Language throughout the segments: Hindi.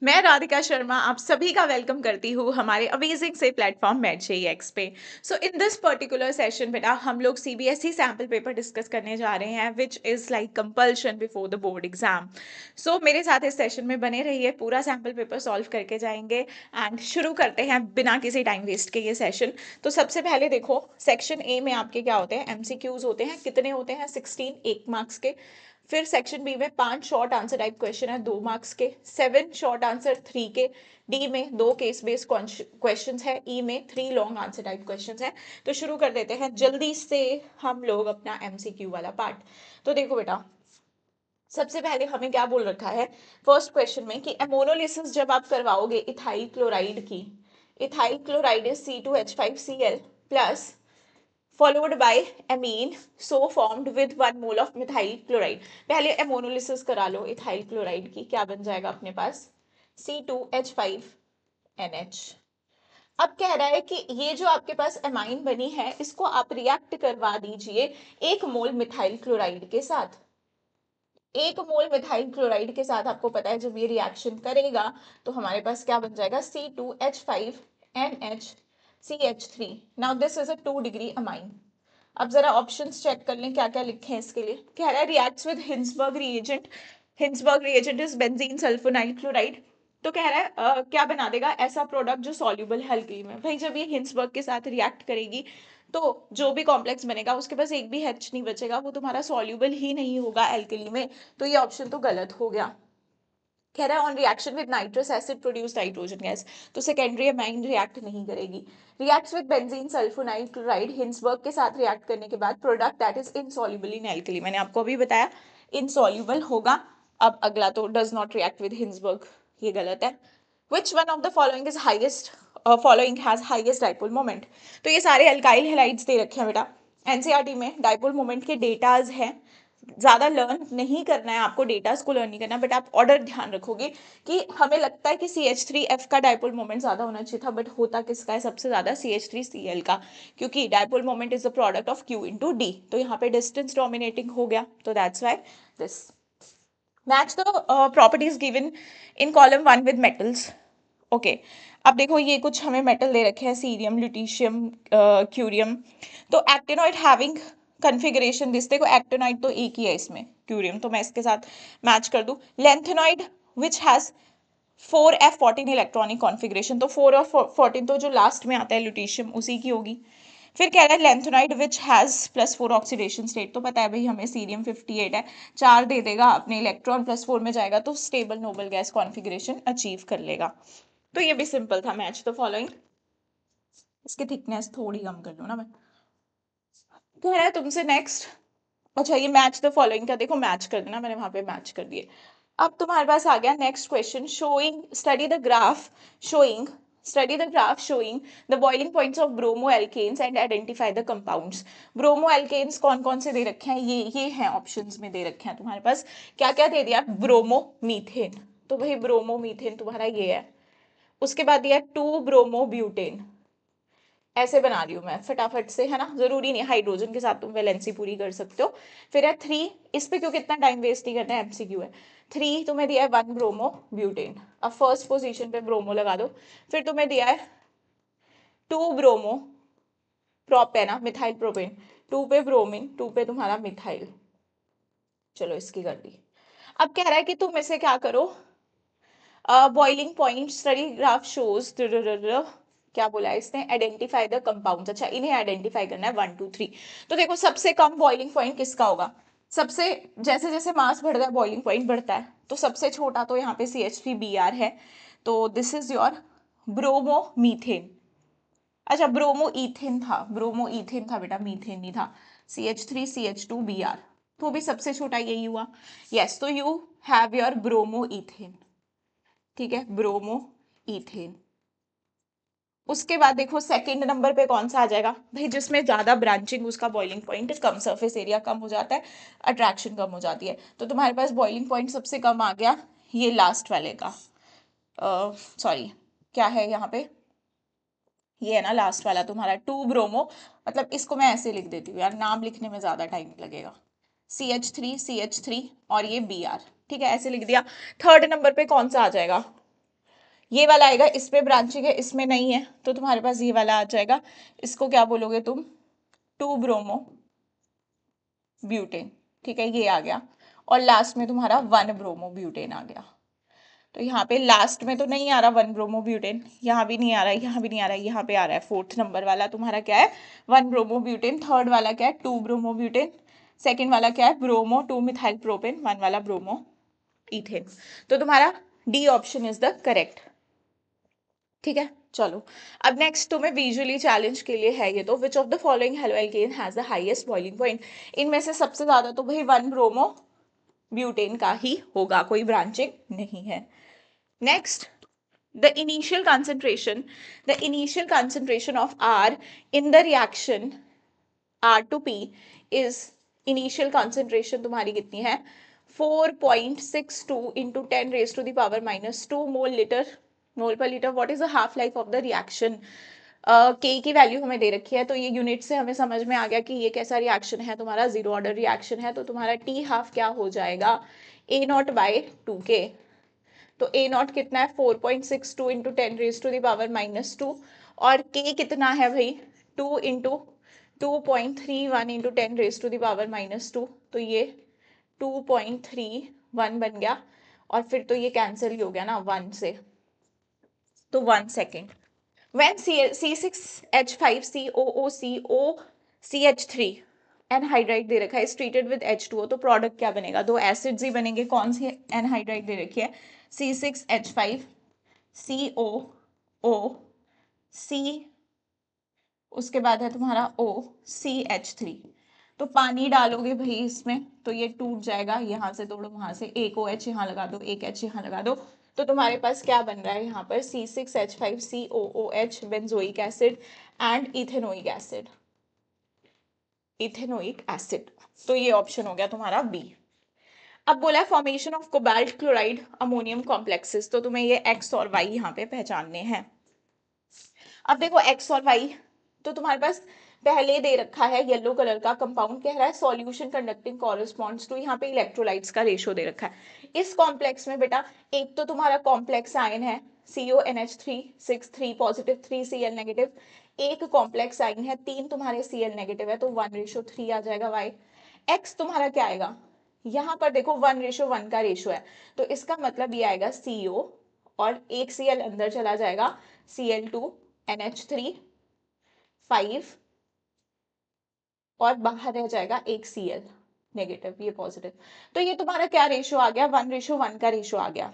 मैं राधिका शर्मा आप सभी का वेलकम करती हूँ हमारे अमेजिंग से प्लेटफॉर्म मैट पे। सो इन दिस पर्टिकुलर सेशन बेटा हम लोग सीबीएसई सैम्पल पेपर डिस्कस करने जा रहे हैं which is like compulsion before the board exam. So मेरे साथ इस सेशन में बने रहिए, पूरा सैम्पल पेपर सॉल्व करके जाएंगे एंड शुरू करते हैं बिना किसी टाइम वेस्ट के ये सेशन। तो सबसे पहले देखो, सेक्शन ए में आपके क्या होते हैं, एमसीक्यूज होते हैं। कितने होते हैं? 16, 1 मार्क्स के। फिर सेक्शन बी में 5 शॉर्ट आंसर टाइप क्वेश्चन है 2 मार्क्स के, 7 शॉर्ट आंसर 3 के, डी में 2 केस बेस्ड क्वेश्चंस है, ई में 3 लॉन्ग आंसर टाइप क्वेश्चंस है। तो शुरू कर देते हैं जल्दी से हम लोग अपना एमसीक्यू वाला पार्ट। तो देखो बेटा, सबसे पहले हमें क्या बोल रखा है फर्स्ट क्वेश्चन में कि एमोनोलिसिस जब आप करवाओगे इथाइल क्लोराइड की, ethyl chloride is C2H5Cl plus followed by amine so formed with 1 mole of methyl chloride। पहले एमोनोलिसिस करा लो इथाइल क्लोराइड की, क्या बन जाएगा अपने पास? C2H5NH। अब कह रहा है कि ये जो आपके पास एमाइन बनी है इसको आप रिएक्ट करवा दीजिए 1 मोल मिथाइल क्लोराइड के साथ। 1 मोल मिथाइल क्लोराइड के साथ आपको पता है जब ये रिएक्शन करेगा तो हमारे पास क्या बन जाएगा? C2H5NH now this is a 2 degree amine. अब जरा ऑप्शंस चेक कर लें क्या क्या लिखे हैं इसके लिए। कह रहा है reacts with Hinsberg reagent. Hinsberg reagent is benzene sulfonyl chloride. तो कह रहा है क्या बना देगा ऐसा प्रोडक्ट जो सॉल्युबल है अल्कली में। भाई जब ये हिंसबर्ग के साथ रिएक्ट करेगी तो जो भी कॉम्प्लेक्स बनेगा उसके पास एक भी H नहीं बचेगा, वो तुम्हारा सॉल्युबल ही नहीं होगा अल्कली में। तो ये ऑप्शन तो गलत हो गया। कह रहा है on reaction with nitrous acid produce nitrogen gas, तो सेकेंडरी अमाइन रिएक्ट नहीं करेगी। Reacts with benzene sulfonyl chloride, Hinsberg के साथ रिएक्ट करने के बाद product that is insoluble in alkali, मैंने आपको अभी बताया इनसॉल्युबल होगा। अब अगला तो does not react with Hinsberg, ये गलत है। Which one of the following is highest following has highest dipole moment? तो ये सारे अल्काइल हैलाइड्स दे रखे हैं बेटा। एनसीईआरटी में डाइपोल मोमेंट के डेटाज हैं, ज्यादा लर्न नहीं करना है आपको, डेटास को लर्न नहीं करना, बट आप ऑर्डर ध्यान रखोगे कि हमें लगता है कि CH3F का डाइपोल मोमेंट ज्यादा होना चाहिए था, बट होता किसका है सबसे ज्यादा? CH3Cl का, क्योंकि dipole moment is the product of Q into D। तो यहाँ पे डिस्टेंस डोमिनेटिंग हो गया, तो that's why this. Match the properties given in column 1 with metals. Okay, अब देखो ये कुछ हमें मेटल दे रखे हैं, सीरियम, ल्यूटीशियम, क्यूरियम। तो एक्टिनोइड हैविंग कन्फिगरेशन दिस, देखो एक्टिनोइड तो एक ही है इसमें, क्यूरियम तो मैं इसके साथ मैच कर दूं। Lanthanoid which has 4F14 electronic configuration, तो 4 और 14 तो जो लास्ट में आता है ल्यूटीशियम उसी की होगी। फिर कह रहा है lanthanoid which has +4 oxidation state, तो पता है भाई हमें सीरियम 58 है, 4 दे देगा, अपने इलेक्ट्रॉन +4 में जाएगा तो stable noble gas configuration achieve कर लेगा। तो ये भी सिंपल था, मैच द फॉलोइंग। इसकी थिकनेस थोड़ी कम कर लूँ ना मैं। कह रहा है तुमसे नेक्स्ट, अच्छा ये मैच द फॉलोइंग का देखो मैच कर देना, मैंने वहां पे मैच कर दिए। अब तुम्हारे पास आ गया next question, showing study the graph showing study the graph showing the boiling points of bromo alkanes and identify the compounds. Bromo alkanes कौन कौन से दे रखे हैं? ये हैं ऑप्शंस में दे रखे हैं तुम्हारे पास। क्या क्या दे दिया? ब्रोमो मीथेन, तो भाई ब्रोमो मीथेन तुम्हारा ये है। उसके बाद दिया 2 ब्रोमो ब्यूटेन, ऐसे बना रही हूँ मैं फटाफट से, है ना, जरूरी नहीं हाइड्रोजन के साथ तुम वैलेंसी पूरी कर सकते हो। फिर है 3, इस पे क्यों कितना टाइम वेस्ट नहीं करना है, MCQ है। 3 तुम्हें दिया है 1 ब्रोमो ब्यूटेन, अब फर्स्ट पोजीशन पे ब्रोमो लगा दो। फिर तुम्हें दिया है 2 ब्रोमो प्रोप है ना, मिथाइल प्रोपेन, 2 पे ब्रोमीन, 2 पे तुम्हारा मिथाइल। चलो इसकी कर दी। अब कह रहा है कि तुम इसे क्या करो, boiling point study graph shows, क्या बोला है इसने, आइडेंटिफाई द कंपाउंड्स। अच्छा इन्हें आइडेंटिफाई करना है 1 2 3। तो देखो सबसे कम बॉइलिंग पॉइंट किसका होगा? सबसे, जैसे जैसे मास बढ़ता है बॉइलिंग पॉइंट बढ़ता है, तो सबसे छोटा तो यहाँ पे CH3Br है, तो this is your bromo methane. अच्छा ब्रोमो इथेन था, ब्रोमो इथेन था बेटा, मीथेन नहीं था। CH3CH2Br, तो भी सबसे छोटा यही हुआ। यस, तो you have your bromo ethane, ठीक है, ब्रोमो इथेन। उसके बाद देखो सेकंड नंबर पे कौन सा आ जाएगा भाई, जिसमें ज्यादा ब्रांचिंग, उसका बॉइलिंग पॉइंट कम, सरफेस एरिया कम हो जाता है, अट्रैक्शन कम हो जाती है। तो तुम्हारे पास बॉइलिंग पॉइंट सबसे कम आ गया ये लास्ट वाले का, सॉरी क्या है यहाँ पे, ये है ना लास्ट वाला तुम्हारा 2 ब्रोमो, मतलब इसको मैं ऐसे लिख देती हूँ यार, नाम लिखने में ज्यादा टाइम लगेगा। CH3 और ये Br, ठीक है ऐसे लिख दिया। थर्ड नंबर पे कौन सा आ जाएगा? ये वाला आएगा, इसमें ब्रांचिंग है, इसमें नहीं है, तो तुम्हारे पास ये वाला आ जाएगा। इसको क्या बोलोगे तुम? 2 ब्रोमो ब्यूटेन। ठीक है, ये आ गया। और लास्ट में तुम्हारा 1 ब्रोमो ब्यूटेन आ गया। तो यहाँ पे लास्ट में तो नहीं आ रहा 1 ब्रोमो ब्यूटेन, यहाँ भी नहीं आ रहा है, यहाँ भी नहीं आ रहा है, यहाँ पे आ रहा है। फोर्थ नंबर वाला तुम्हारा क्या है? 1 ब्रोमो ब्यूटेन। थर्ड वाला क्या है? 2 ब्रोमो ब्यूटेन। सेकेंड वाला क्या है? ब्रोमो 2 मिथाइल प्रोपेन, 1 वाला ब्रोमो इथेन। तो तुम्हारा D option is the correct. ठीक है, चलो। अब नेक्स्ट तुम्हें विजुअली चैलेंज के लिए है ये, तो विच of the following halo alkane has the highest boiling point? इनमें से सबसे ज्यादा तो भाई 1 ब्रोमो ब्यूटेन का ही होगा, कोई ब्रांचिंग नहीं है। Next, the initial concentration of R in the reaction R to P is initial concentration तुम्हारी कितनी है? 4.62 into 10 raised to the power minus 2 मोल पर litre. What is the half life of the reaction? के की वैल्यू हमें दे रखी है, तो ये यूनिट से हमें समझ में आ गया कि ये कैसा रिएक्शन है, तुम्हारा जीरो ऑर्डर रिएक्शन है। तो तुम्हारा टी हाफ क्या हो जाएगा? ए नॉट बाय 2 के। तो ए नॉट कितना है? 4.62 into 10 raise to the power minus 2। और के कितना है भाई? 2 into 2.31 into 10 raise to the power minus 2। तो ये 2.31 बन गया, और फिर तो ये कैंसिल ही हो गया ना 1 से, तो 1 सेकेंड। When C6H5COOCOCH3 एनहाइड्राइड दे रखा है, इज ट्रीटेड विद H2O, तो प्रोडक्ट क्या बनेगा? दो एसिड्स ही बनेंगे। कौन सी एनहाइड्राइड दे रखी है? C6H5COOC, उसके बाद है तुम्हारा OCH3। तो पानी डालोगे भाई इसमें, तो ये टूट जाएगा, यहाँ से तोड़ो, वहां से एक OH यहाँ लगा दो, एक H यहाँ लगा दो, तो तुम्हारे पास क्या बन रहा है यहाँ पर? C6H5COOH benzoic acid and ethanoic acid, ethanoic acid. तो ये ऑप्शन हो गया तुम्हारा बी। अब बोला है formation of cobalt chloride ammonium complexes, तो तुम्हें ये एक्स और वाई यहाँ पे पहचानने हैं। अब देखो एक्स और वाई, तो तुम्हारे पास पहले दे रखा है येलो कलर का कंपाउंड, कह रहा है सॉल्यूशन कंडक्टिंग कॉरेस्पॉन्ड्स टू, यहाँ पे इलेक्ट्रोलाइट्स का रेशियो दे रखा है। इस कॉम्प्लेक्स में बेटा एक तो तुम्हारा कॉम्प्लेक्स आयन है CONH3 पॉजिटिव 3Cl नेगेटिव, एक कॉम्प्लेक्स आयन है 3 तुम्हारे Cl नेगेटिव है, तो 1:3 आ जाएगा वाई। एक्स तुम्हारा क्या आएगा? यहाँ पर देखो 1:1 का रेशियो है, तो इसका मतलब ये आएगा CO, और एक Cl अंदर चला जाएगा, Cl2NH3 5, और बाहर रह जाएगा एक Cl नेगेटिव, ये पॉजिटिव। तो ये तुम्हारा क्या रेशियो आ गया? 1:1 का रेशियो आ गया।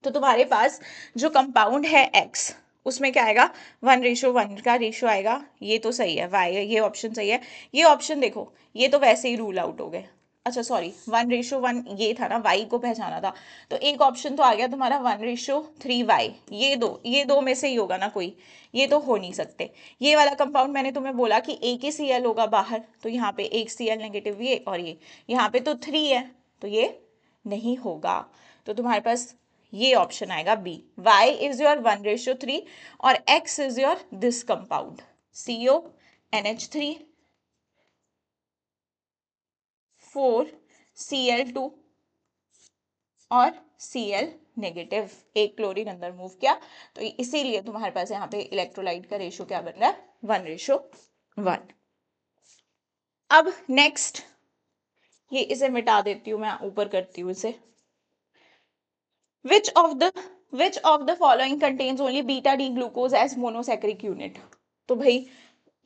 तो तुम्हारे पास जो कंपाउंड है X, उसमें क्या आएगा? 1:1 का रेशियो आएगा। ये तो सही है, वाई, ये ऑप्शन सही है। ये ऑप्शन देखो, ये तो वैसे ही रूल आउट हो गए। अच्छा सॉरी, 1:1 ये था ना, वाई को पहचाना था, तो एक ऑप्शन तो आ गया तुम्हारा 1:3 वाई। ये दो में से ही होगा ना कोई, ये तो हो नहीं सकते। ये वाला कंपाउंड मैंने तुम्हें बोला कि एक ही Cl होगा बाहर, तो यहाँ पे एक Cl नेगेटिव ये, और ये यहाँ पे तो 3 है, तो ये नहीं होगा। तो तुम्हारे पास ये ऑप्शन आएगा बी, y इज योर 1:3 और x is your this compound CONH3 4Cl2 और Cl नेगेटिव, एक क्लोरीन अंदर मूव किया, तो इसीलिए तुम्हारे पास यहाँ पे इलेक्ट्रोलाइट का रेशियो क्या बन रहा है? 1:1। अब नेक्स्ट, ये इसे मिटा देती हूँ मैं, ऊपर करती हूँ इसे। Which of the following contains only beta D glucose as monosaccharic unit? तो भाई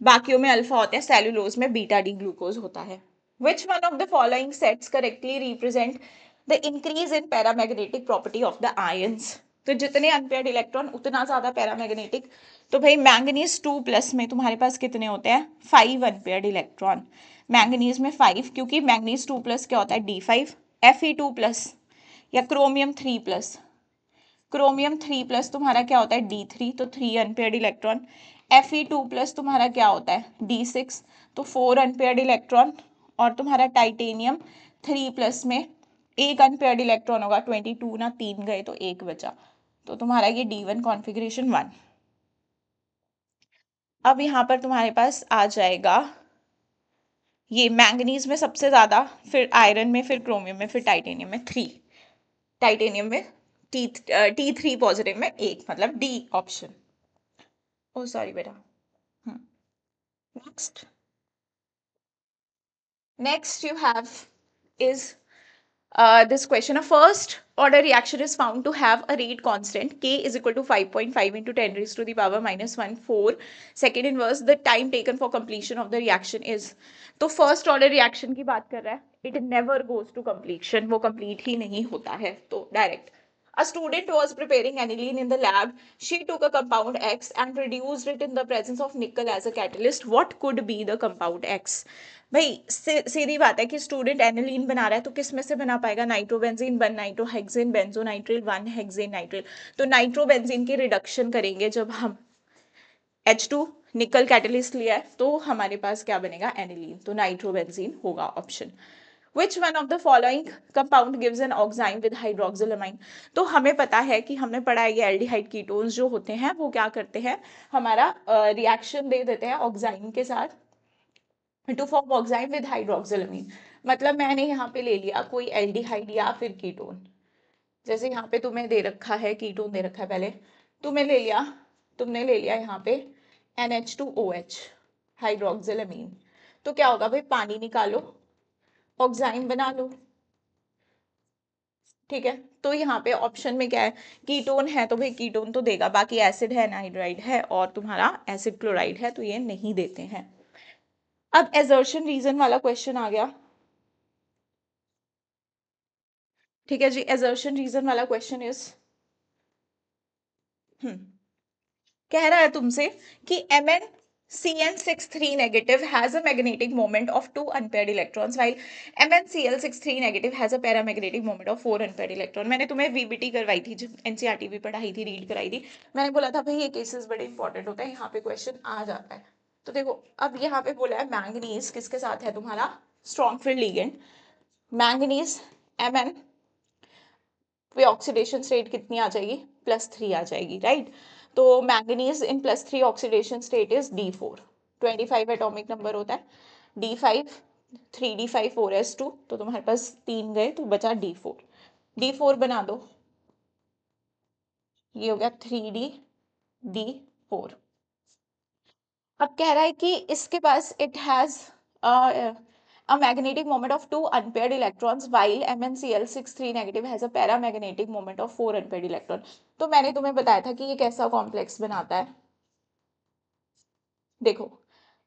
बाकियों में अल्फा होता है, सेलुलोज में बीटा डी ग्लूकोज होता है। Which one of the following sets correctly represent the increase in paramagnetic property of the ions? तो जितने अनपेयर्ड इलेक्ट्रॉन उतना ज्यादा पैरामैग्नेटिक। तो भाई मैंगनीज 2+ में तुम्हारे पास कितने होते हैं? 5 अनपेयर्ड इलेक्ट्रॉन। मैंगनीज में 5, क्योंकि मैंगनीज 2+ क्या होता है? D5। Fe2+ या क्रोमियम 3+, क्रोमियम 3+ तुम्हारा क्या होता है? D3, तो 3 अनपेयर्ड इलेक्ट्रॉन। Fe2+ तुम्हारा क्या होता है? D6, तो 4 अनपेयर्ड इलेक्ट्रॉन। और तुम्हारा टाइटेनियम 3+ में एक अनपेयर्ड इलेक्ट्रॉन होगा, 22 ना, 3 गए तो एक बचा, तो तुम्हारा ये D1 कॉन्फ़िगरेशन 1। अब यहाँ पर तुम्हारे पास आ जाएगा ये मैंगनीज में सबसे ज्यादा, फिर आयरन में, फिर क्रोमियम में, फिर टाइटेनियम में 3, टाइटेनियम में T3 पॉजिटिव में एक, मतलब डी ऑप्शन। ओ सॉरी बेटा। Next, next you have is this question. A first order reaction is found to have a rate constant k is equal to 5.5 into 10 raised to the power minus 1 4 second inverse. The time taken for completion of the reaction is, तो फर्स्ट ऑर्डर रिएक्शन की बात कर रहा है, it never goes to completion, वो कंप्लीट ही नहीं होता है, तो direct. A student was preparing aniline in the lab. She took a compound X and reduced it in the presence of nickel as a catalyst. What could be the compound X? भाई सीधी बात है कि स्टूडेंट एनिलीन बना रहा है, तो किस में से बना पाएगा? Nitrobenzene 1 नाइट्रोहेक्सेन benzonitrile 1 hexane nitrile. तो नाइट्रोबेंजीन की रिडक्शन करेंगे जब हम H2 निकल कैटलिस्ट लिया है, तो हमारे पास क्या बनेगा? एनिलीन। तो नाइट्रोबेंजीन होगा option. Which one of the following compound gives an oxime with hydroxylamine? तो हमें पता है कि हमने पढ़ा है ये एल्डिहाइड कीटोन्स जो होते हैं वो क्या करते हैं, हमारा रिएक्शन दे देते हैं ऑक्साइन के साथ टू फॉर्म ऑक्साइन विद हाइड्रोक्सिलामीन। मतलब मैंने यहाँ पे ले लिया कोई एल्डिहाइड या फिर कीटोन, जैसे यहाँ पे तुम्हें दे रखा है कीटोन दे रखा है, पहले तुमने ले लिया यहाँ पे NH2OH हाइड्रोक्सिलामीन। तो क्या होगा भाई, पानी निकालो, ऑक्साइन बना लो, ठीक है। तो यहाँ पे ऑप्शन में क्या है, कीटोन है, तो भाई कीटोन तो देगा, बाकी एसिड है, एनहाइड्राइड है और तुम्हारा एसिड क्लोराइड है, तो ये नहीं देते हैं। अब एजर्शन रीजन वाला क्वेश्चन आ गया, ठीक है जी। एजर्शन रीजन वाला क्वेश्चन इज, कह रहा है तुमसे कि MnCN63 negative has a magnetic moment of 2 unpaired electrons while MnCl63 negative has a paramagnetic moment of 4 unpaired electron। मैंने तुम्हें VBT करवाई थी, जब NCERT भी पढ़ाई थी, रीड कराई थी, मैंने बोला था भाई ये केसेस बड़े इंपॉर्टेंट होते हैं, यहाँ पे क्वेश्चन आ जाता है। तो देखो अब यहाँ पे बोला है मैंगनीज किसके साथ है तुम्हारा, strong field ligand manganese Mn पे ऑक्सीडेशन स्टेट कितनी आ जाएगी, +3 आ जाएगी, राइट। तो manganese in +3 oxidation state is D4, 25 atomic number होता है, D5 3D5 4s2, तो तुम्हारे पास 3 गए तो बचा D4 बना दो, ये हो गया 3D4। अब कह रहा है कि इसके पास it has a magnetic moment of 2 unpaired electrons while MnCl63 negative has a paramagnetic moment of 4 unpaired electron। तो मैंने तुम्हें बताया था कि ये कैसा कॉम्प्लेक्स बनाता है, देखो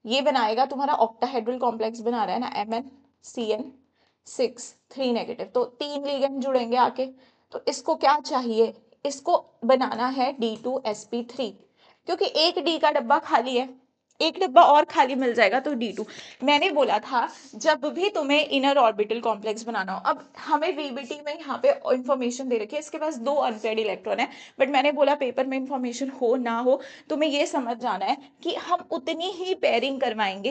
ये बनाएगा तुम्हारा ऑक्टाहेड्रल कॉम्प्लेक्स बना रहा है ना, MnCN6 3 नेगेटिव, तो 3 लिगेंड जुड़ेंगे आके, तो इसको क्या चाहिए, इसको बनाना है D2sp3, क्योंकि एक डी का डब्बा खाली है, एक डब्बा और खाली मिल जाएगा तो D2। मैंने बोला था जब भी तुम्हें इनर ऑर्बिटल कॉम्प्लेक्स बनाना हो, अब हमें VBT में यहाँ पे इंफॉर्मेशन दे रखी है, इसके पास 2 अनपेयर्ड इलेक्ट्रॉन है, बट मैंने बोला पेपर में इंफॉर्मेशन हो ना हो तुम्हें ये समझ जाना है कि हम उतनी ही पेयरिंग करवाएंगे,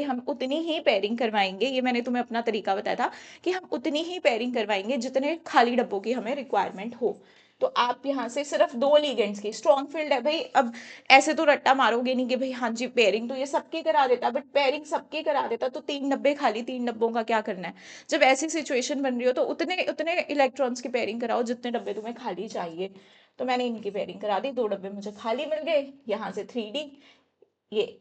ये मैंने तुम्हें अपना तरीका बताया था कि हम उतनी ही पेयरिंग करवाएंगे जितने खाली डब्बों की हमें रिक्वायरमेंट हो। तो आप यहाँ से सिर्फ 2 लिगेंड्स की, स्ट्रॉन्ग फील्ड है भाई, अब ऐसे तो रट्टा मारोगे नहीं कि भाई हाँ जी पेयरिंग तो ये सबकी करा देता, बट पेयरिंग सबकी करा देता तो 3 डब्बे खाली, 3 डब्बों का क्या करना है। जब ऐसी सिचुएशन बन रही हो तो उतने उतने इलेक्ट्रॉन्स की पेयरिंग कराओ जितने डब्बे तुम्हें खाली चाहिए। तो मैंने इनकी पेयरिंग करा दी, 2 डब्बे मुझे खाली मिल गए, यहाँ से 3D, ये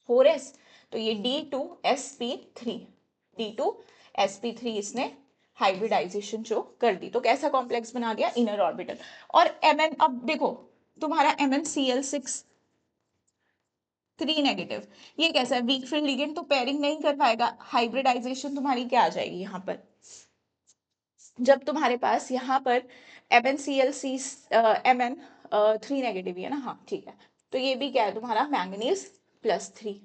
4s, तो ये D2sp3 इसने हाइब्रिडाइजेशन शो कर दी। तो कैसा कॉम्प्लेक्स बना दिया, इनर ऑर्बिटल। और Mn, अब देखो तुम्हारा MnCl6 3 नेगेटिव, ये कैसा है, वीक फील्ड लिगेंड, तो पेयरिंग नहीं कर पाएगा, हाइब्रिडाइजेशन तुम्हारी क्या आ जाएगी यहाँ पर, जब तुम्हारे पास यहाँ पर Mn3 नेगेटिव है ना, हाँ ठीक है, तो ये भी क्या है तुम्हारा मैंगनीज +3।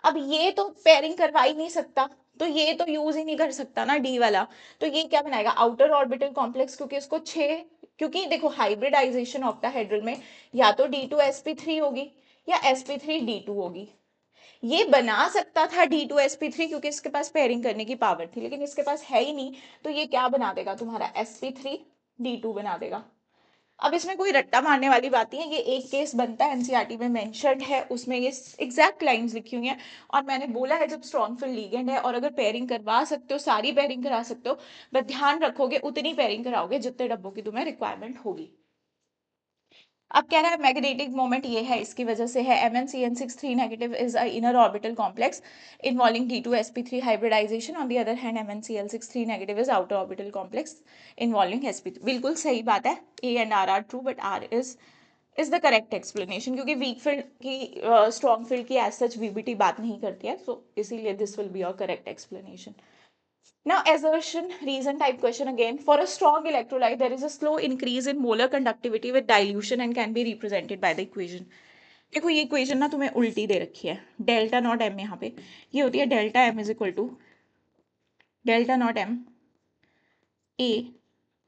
अब ये तो पेयरिंग करवा ही नहीं सकता, तो ये तो यूज ही नहीं कर सकता ना डी वाला, तो ये क्या बनाएगा, आउटर ऑर्बिटल कॉम्प्लेक्स, क्योंकि इसको 6, क्योंकि देखो हाइब्रिडाइजेशन ऑक्टाहेड्रल में या तो D2sp3 होगी या sp3D2 होगी, ये बना सकता था D2sp3 क्योंकि इसके पास पेयरिंग करने की पावर थी, लेकिन इसके पास है ही नहीं, तो ये क्या बना देगा तुम्हारा sp3D2 बना देगा। अब इसमें कोई रट्टा मारने वाली बात नहीं है, ये एक केस बनता है, एनसीईआरटी में मेंशन्ड है, उसमें ये एग्जैक्ट लाइंस लिखी हुई हैं। और मैंने बोला है जब स्ट्रॉन्ग फील्ड लिगेंड है, और अगर पेयरिंग करवा सकते हो, सारी पेयरिंग करा सकते हो, बट ध्यान रखोगे उतनी पेयरिंग कराओगे जितने डब्बों की तुम्हें रिक्वायरमेंट होगी। अब कह रहा है मैग्नेटिक मोमेंट ये है, इसकी वजह से है MnCN6 3 negative is a inner orbital complex involving D2sp3 hybridization, on the other hand MnCl6 3 negative is outer orbital complex involving sp3। बिल्कुल सही बात है, A and R are true, but R is the correct explanation, क्योंकि वीक फील्ड की स्ट्रॉन्ग फील्ड की एज सच VBT बात नहीं करती है, सो इसीलिए this will be your correct explanation. Now, assertion reason type question again. For a strong electrolyte, there is a slow increase in molar conductivity with dilution and can be represented by the equation. देखो ये इक्वेशन ना तुम्हें उल्टी दे रखी है, डेल्टा नॉट एम यहाँ पे ये होती है delta M is equal to delta naught M A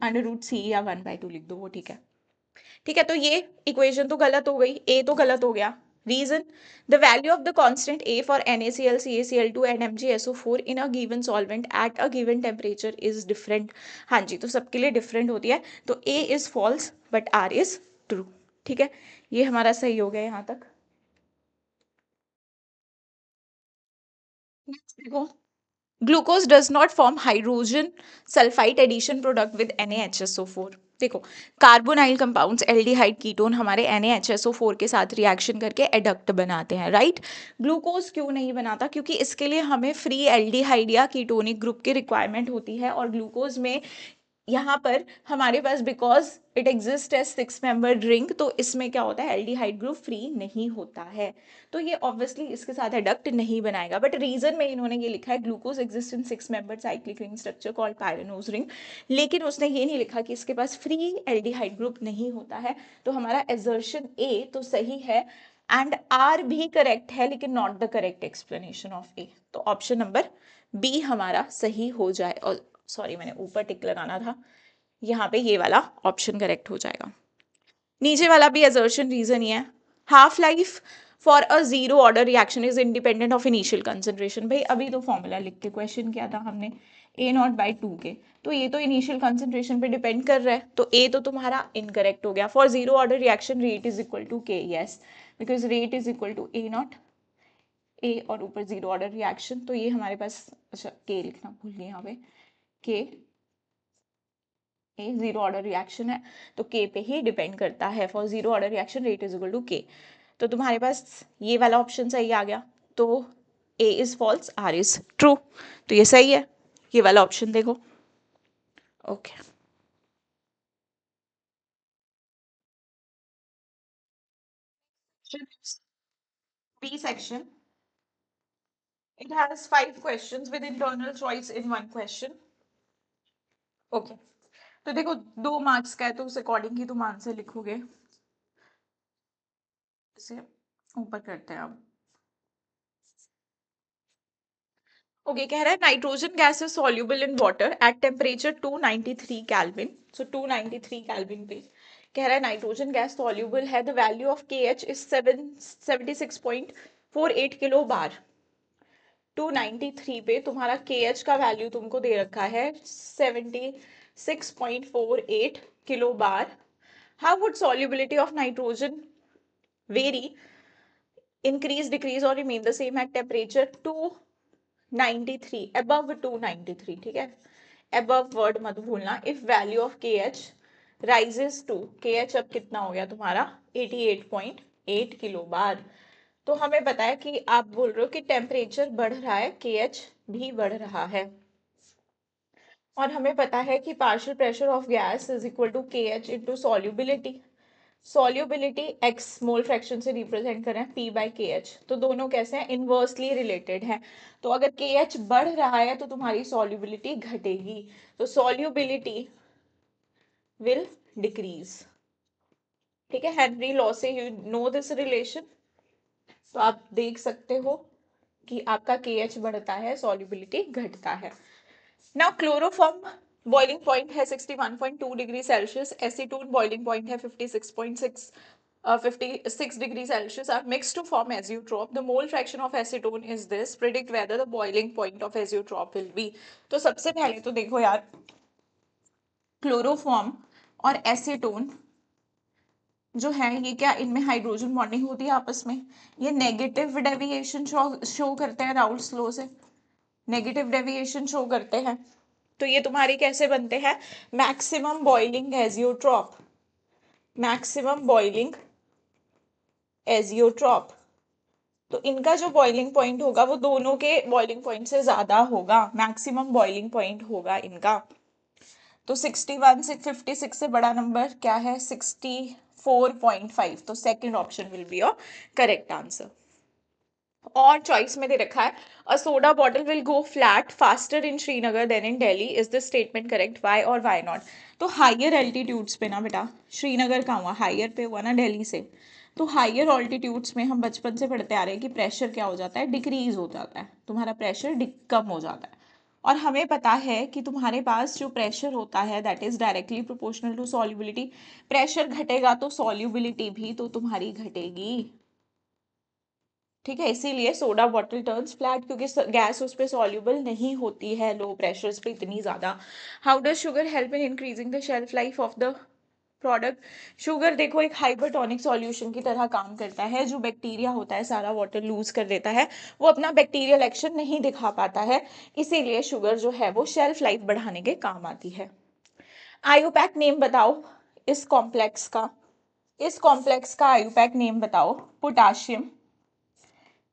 under root C, या 1/2 लिख दो, वो ठीक है। ठीक है, तो ये इक्वेशन तो गलत हो गई, ए तो गलत हो गया। Reason, the value of the constant A for NaCl CaCl2 and MgSO4 in a given solvent at a given temperature is different. हाँ जी, तो सबके लिए डिफरेंट होती है, तो A is false but R is true. ठीक है, ये हमारा सही हो गया यहाँ तक। नेक्स्ट देखो, glucose does not form hydrogen sulphide addition product with NaHSO4। देखो, कार्बोनाइल कंपाउंड्स एल्डिहाइड कीटोन हमारे NaHSO4 के साथ रिएक्शन करके एडक्ट बनाते हैं, राइट। ग्लूकोज क्यों नहीं बनाता? क्योंकि इसके लिए हमें फ्री एल्डिहाइड या कीटोनिक ग्रुप की रिक्वायरमेंट होती है, और ग्लूकोज में यहाँ पर हमारे पास because it exist as 6 membered ring, तो इसमें क्या होता है, एल्डिहाइड ग्रुप फ्री नहीं होता है, तो ये ऑब्वियसली इसके साथ एडक्ट नहीं बनाएगा। बट रीजन में इन्होंने ये लिखा है glucose exist in 6 membered cyclic ring structure called pyranose ring, लेकिन उसने ये नहीं लिखा कि इसके पास फ्री एल्डिहाइड ग्रुप नहीं होता है। तो हमारा एजर्शन ए तो सही है, एंड आर भी करेक्ट है, लेकिन not the correct explanation of A, तो ऑप्शन नंबर बी हमारा सही हो जाए। और सॉरी, मैंने ऊपर टिक लगाना था, यहाँ पे ये वाला ऑप्शन करेक्ट हो जाएगा। नीचे वाला भी असर्शन रीजन ही है, half life for a zero order reaction is independent of initial concentration. भाई अभी तो फॉर्मूला लिख के क्वेश्चन किया था हमने, A0/2 के, तो ये तो इनिशियल कंसेंट्रेशन पे डिपेंड कर रहा है, तो ए तो तुम्हारा इनकरेक्ट हो गया। For zero order reaction rate is equal to K, yes, because rate is equal to A0, A और ऊपर जीरो ऑर्डर रिएक्शन, तो ये हमारे पास, अच्छा के लिखना भूल गए यहाँ पे, के ए जीरो ऑर्डर रिएक्शन है, तो के पे ही डिपेंड करता है। For zero order reaction rate is equal to K, तो तुम्हारे पास ये वाला ऑप्शन सही आ गया, तो A is false, R is true, तो ये सही है, ये वाला ऑप्शन देखो। Okay, B section, it has 5 questions with internal choice in one question. Okay, तो देखो 2 मार्क्स का है, तो उस अकॉर्डिंग ही तुम आंसर लिखोगे। इसे ऊपर करते हैं अब। ओके, कह रहा है nitrogen gas is soluble in water at temperature 293 kelvin. So 293 kelvin पे कह रहा है नाइट्रोजन गैस सॉल्युबल है, the value of KH is 76.48 kilo bar. 293 पे तुम्हारा KH का वैल्यू तुमको दे रखा है 76.48 kilo bar. How would solubility of nitrogen vary, increase, decrease और remain the same at temperature 293, above 293, ठीक है, above वर्ड मत भूलना। If value of KH rises to, KH अब कितना हो गया तुम्हारा 88.8 किलो बार। तो हमें पता है कि आप बोल रहे हो कि टेम्परेचर बढ़ रहा है, KH भी बढ़ रहा है, और हमें पता है कि partial pressure of gas is equal to KH into solubility. Solubility x mole fraction से रिप्रेजेंट करें P/KH, तो दोनों कैसे हैं, इनवर्सली रिलेटेड हैं। तो अगर KH बढ़ रहा है तो तुम्हारी सॉल्युबिलिटी घटेगी, तो सॉल्युबिलिटी विल डिक्रीज। ठीक है, हेनरी लॉ से यू नो दिस रिलेशन, तो आप देख सकते हो कि आपका KH बढ़ता है, सॉल्युबिलिटी घटता है। नाउ क्लोरोफॉर्म बॉइलिंग पॉइंट है 61.2 degree Celsius, acetone boiling point है 56.6 56 degree Celsius are mixed to form azeotrope. The mole fraction of acetone is this. Predict whether the boiling point of azeotrope will be. तो सबसे पहले तो देखो यार, क्लोरोफॉर्म और एसीटोन जो है ये क्या, इनमें हाइड्रोजन बॉन्डिंग होती है आपस में, ये नेगेटिव डेविएशन शो करते हैं राउल्ट्स लॉ से, नेगेटिव डेविएशन शो करते हैं। तो ये तुम्हारे कैसे बनते हैं, maximum boiling azeotrope, maximum boiling azeotrope. तो इनका जो बॉइलिंग पॉइंट होगा वो दोनों के बॉइलिंग पॉइंट से ज्यादा होगा, मैक्सिमम बॉइलिंग पॉइंट होगा इनका। तो 61 से 56 से बड़ा नंबर क्या है, 64.5। तो second option will be your correct answer. और चॉइस में दे रखा है, a soda bottle will go flat faster in Srinagar than in Delhi, is this statement correct, why और वाई नॉट। तो हाइयर एल्टीट्यूड्स पे ना बेटा, श्रीनगर कहाँ हुआ, हाइयर पे हुआ ना दिल्ली से, तो हाइयर ऑल्टीट्यूड्स में हम बचपन से पढ़ते आ रहे हैं कि प्रेशर क्या हो जाता है, डिक्रीज हो जाता है, तुम्हारा प्रेशर कम हो जाता है। और हमें पता है कि तुम्हारे पास जो प्रेशर होता है that is directly proportional to solubility, pressure घटेगा तो सॉल्युबिलिटी भी तो तुम्हारी घटेगी, ठीक है। इसीलिए सोडा बॉटल टर्न्स फ्लैट, क्योंकि गैस उस पर सॉल्युबल नहीं होती है लो प्रेशर्स पे इतनी ज्यादा। How does sugar help in increasing the shelf life of the product. Sugar देखो एक हाइपरटोनिक सॉल्यूशन की तरह काम करता है, जो बैक्टीरिया होता है सारा वाटर लूज कर देता है, वो अपना बैक्टीरियल एक्शन नहीं दिखा पाता है, इसीलिए शुगर जो है वो शेल्फ लाइफ बढ़ाने के काम आती है। आयुपैक नेम बताओ इस कॉम्प्लेक्स का, इस कॉम्प्लेक्स का आयुपैक नेम बताओ, potassium,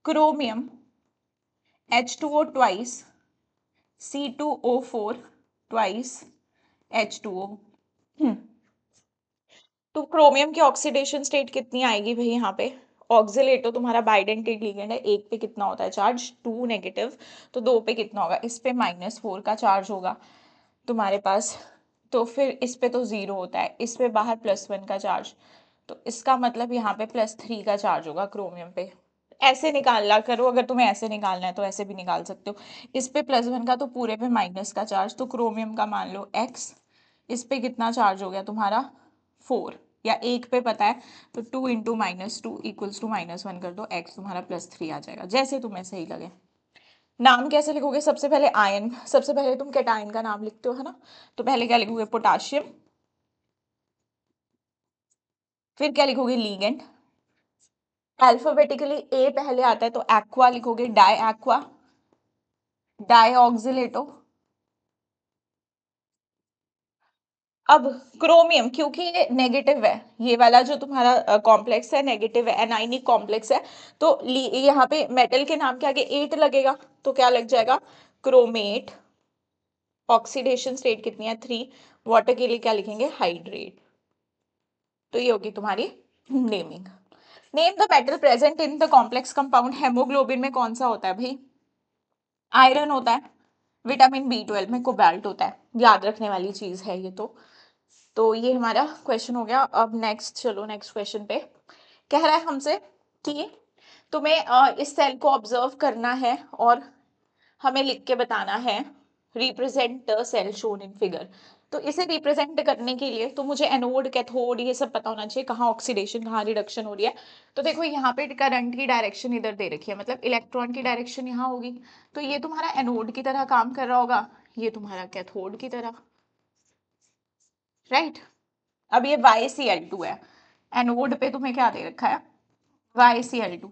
chromium, H2O twice, C2O4 twice, H2O। तो क्रोमियम की ऑक्सीडेशन स्टेट कितनी आएगी भाई यहाँ पे, ऑक्सिलेटो तुम्हारा बाइडेंटेड लिगेंड है, एक पे कितना होता है चार्ज, 2 नेगेटिव, तो 2 पे कितना होगा, इस पे -4 का चार्ज होगा तुम्हारे पास, तो फिर इस पे तो 0 होता है, इस पे बाहर +1 का चार्ज, तो इसका मतलब यहाँ पे +3 का चार्ज होगा क्रोमियम पे। ऐसे निकालना करो, अगर तुम्हें ऐसे निकालना है तो ऐसे भी निकाल सकते हो, इस पे +1 का तो पूरे पे माइनस का चार्ज, तो क्रोमियम का मान लो x, इस पे कितना चार्ज हो गया तुम्हारा 4, या एक पे पता है तो 2 इंटू -2 इक्वल्स टू -1 कर दो, x तुम्हारा +3 आ जाएगा, जैसे तुम्हें सही लगे। नाम कैसे लिखोगे, सबसे पहले आयन, सबसे पहले तुम कैटायन का नाम लिखते हो है ना, तो पहले क्या लिखोगे, पोटाशियम, फिर क्या लिखोगे, लीगेंड, अल्फाबेटिकली ए पहले आता है तो एक्वा लिखोगे, डाई एक्वा, डाई ऑक्सिलेटो। अब क्रोमियम, क्योंकि ये नेगेटिव है, ये वाला जो तुम्हारा कॉम्प्लेक्स है नेगेटिव है, एनाइनिक कॉम्प्लेक्स है, तो यहाँ पे मेटल के नाम के आगे 8 लगेगा, तो क्या लग जाएगा, क्रोमेट, ऑक्सीडेशन स्टेट कितनी है 3, वाटर के लिए क्या लिखेंगे, हाइड्रेट। तो ये होगी तुम्हारी naming. Name the metal present in the complex compound, haemoglobin में कौन सा होता है भाई, आयरन होता है, विटामिन B12 में कोबाल्ट होता है, याद रखने वाली चीज है ये तो ये हमारा क्वेश्चन हो गया। अब नेक्स्ट, चलो नेक्स्ट क्वेश्चन पे, कह रहा है हमसे कि तुम्हें इस सेल को ऑब्जर्व करना है और हमें लिख के बताना है, represent the cell shown in figure. तो इसे रिप्रेजेंट करने के लिए तो मुझे एनोड कैथोड ये सब पता होना चाहिए, कहाँ ऑक्सीडेशन कहाँ रिडक्शन हो रही है। तो देखो यहाँ पे करंट की डायरेक्शन इधर दे रखी है, मतलब इलेक्ट्रॉन की डायरेक्शन यहाँ होगी, तो ये तुम्हारा एनोड की तरह काम कर रहा होगा, ये तुम्हारा कैथोड की तरह, राइट। अब ये YCl2 है, एनोड पे तुम्हें क्या दे रखा है, YCl2,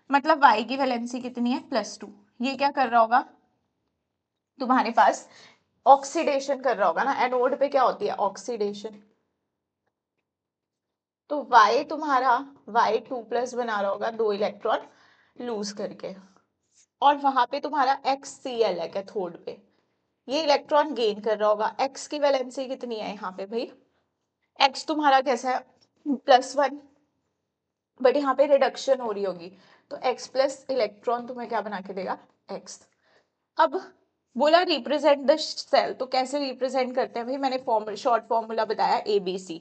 मतलब Y की वैलेंसी कितनी है, +2, ये क्या कर रहा होगा तुम्हारे पास, ऑक्सीडेशन कर रहा होगा ना, एनोड पे क्या होती है, ऑक्सीडेशन, तो Y तुम्हारा Y2+ बना रहा होगा, 2 इलेक्ट्रॉन लूज करके, और वहां पे तुम्हारा XCl है कैथोड पे, ये इलेक्ट्रॉन गेन कर रहा होगा, X की वैलेंसी कितनी है यहाँ पे भाई, X तुम्हारा कैसा है, +1, बट यहाँ पे रिडक्शन हो रही होगी, तो X+ इलेक्ट्रॉन तुम्हें क्या बना के देगा, X। अब बोला रिप्रेजेंट द सेल, तो कैसे रिप्रेजेंट करते हैं भाई, मैंने फॉर्मूला शॉर्ट फॉर्मूला बताया ABC,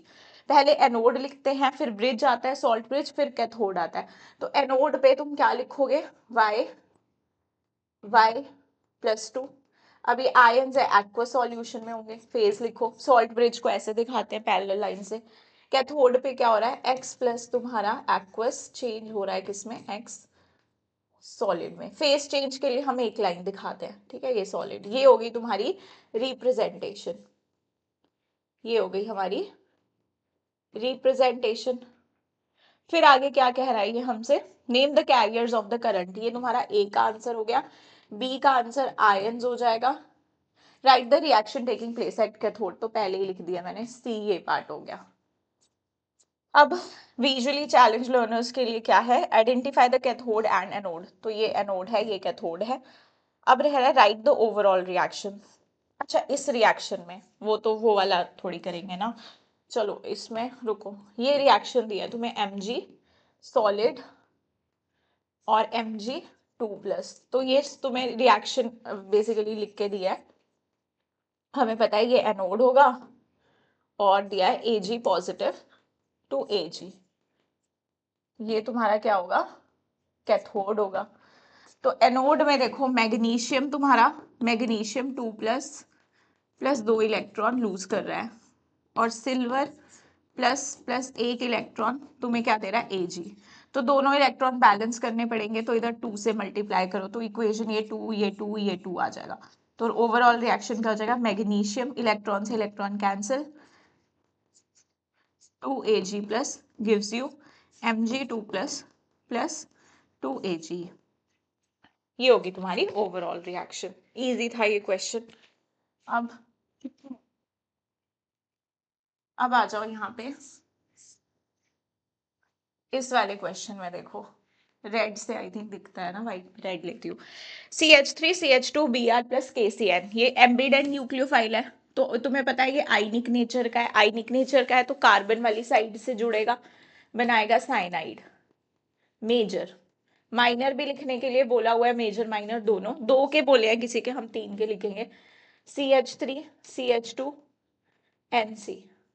पहले एनोड लिखते हैं, फिर ब्रिज आता है, सॉल्ट ब्रिज, फिर कैथोड आता है। तो एनोड पे तुम क्या लिखोगे, Y+2, अभी आयंस है एक्वा सॉल्यूशन में होंगे, फेज लिखो, सॉल्ट ब्रिज को ऐसे दिखाते हैं पैरेलल लाइन से। कैथोड पे क्या हो रहा है, X+ तुम्हारा एक्वस चेंज हो रहा है किसमें, X सॉलिड में, फेस चेंज के लिए हम एक लाइन दिखाते हैं, ठीक है, ये सॉलिड, ये हो गई तुम्हारी रिप्रेजेंटेशन, ये हो गई हमारी रिप्रेजेंटेशन। फिर आगे क्या कह रहा है ये हमसे, name the carriers of the current, ये तुम्हारा ए का आंसर हो गया। बी का आंसर आयंस हो जाएगा। Right the reaction taking place at cathode, तो पहले ही लिख दिया मैंने, सी ये पार्ट हो गया। अब विजुअली चैलेंज लर्नर्स के लिए क्या है, identify the cathode and anode, तो ये एनोड है ये कैथोड है। अब रह रहा है राइट द ओवरऑल रिएक्शन। अच्छा इस रिएक्शन में वो तो वो वाला थोड़ी करेंगे ना, चलो इसमें रुको, ये रिएक्शन दिया है तुम्हें Mg सॉलिड और Mg2+, तो ये तुम्हें रिएक्शन बेसिकली लिख के दिया है, हमें पता है ये एनोड होगा और दिया है Ag पॉजिटिव टू Ag, ये तुम्हारा क्या होगा, कैथोड होगा। तो एनोड में देखो मैग्नीशियम तुम्हारा, मैग्नीशियम 2+ प्लस 2 इलेक्ट्रॉन लूज कर रहा है, और सिल्वर प्लस प्लस 1 इलेक्ट्रॉन तुम्हें क्या दे रहा है, Ag। तो दोनों इलेक्ट्रॉन बैलेंस करने पड़ेंगे, तो इधर 2 से मल्टीप्लाई करो तो इक्वेशन ये 2 ये 2 ये 2 आ जाएगा। तो ओवरऑल रिएक्शन क्या हो जाएगा, मैग्नीशियम इलेक्ट्रॉन से electron cancel, 2Ag plus gives you Mg2+ plus 2Ag। ये होगी तुम्हारी ओवरऑल रिएक्शन। इजी था ये क्वेश्चन। अब आ जाओ यहाँ पे इस वाले क्वेश्चन में, देखो रेड से आई थिंक दिखता है ना, वाइट रेड लेती हूँ। CH3CH2Br+KCN, ये एम्बिडेंट न्यूक्लियोफाइल है, तो तुम्हें पता है ये आयनिक नेचर का है, आयनिक नेचर का है तो कार्बन वाली साइड से जुड़ेगा, बनाएगा साइनाइड। मेजर माइनर भी लिखने के लिए बोला हुआ है, मेजर माइनर दोनों, दो के बोले हैं किसी के, हम 3 के लिखेंगे। CH3CH2NC,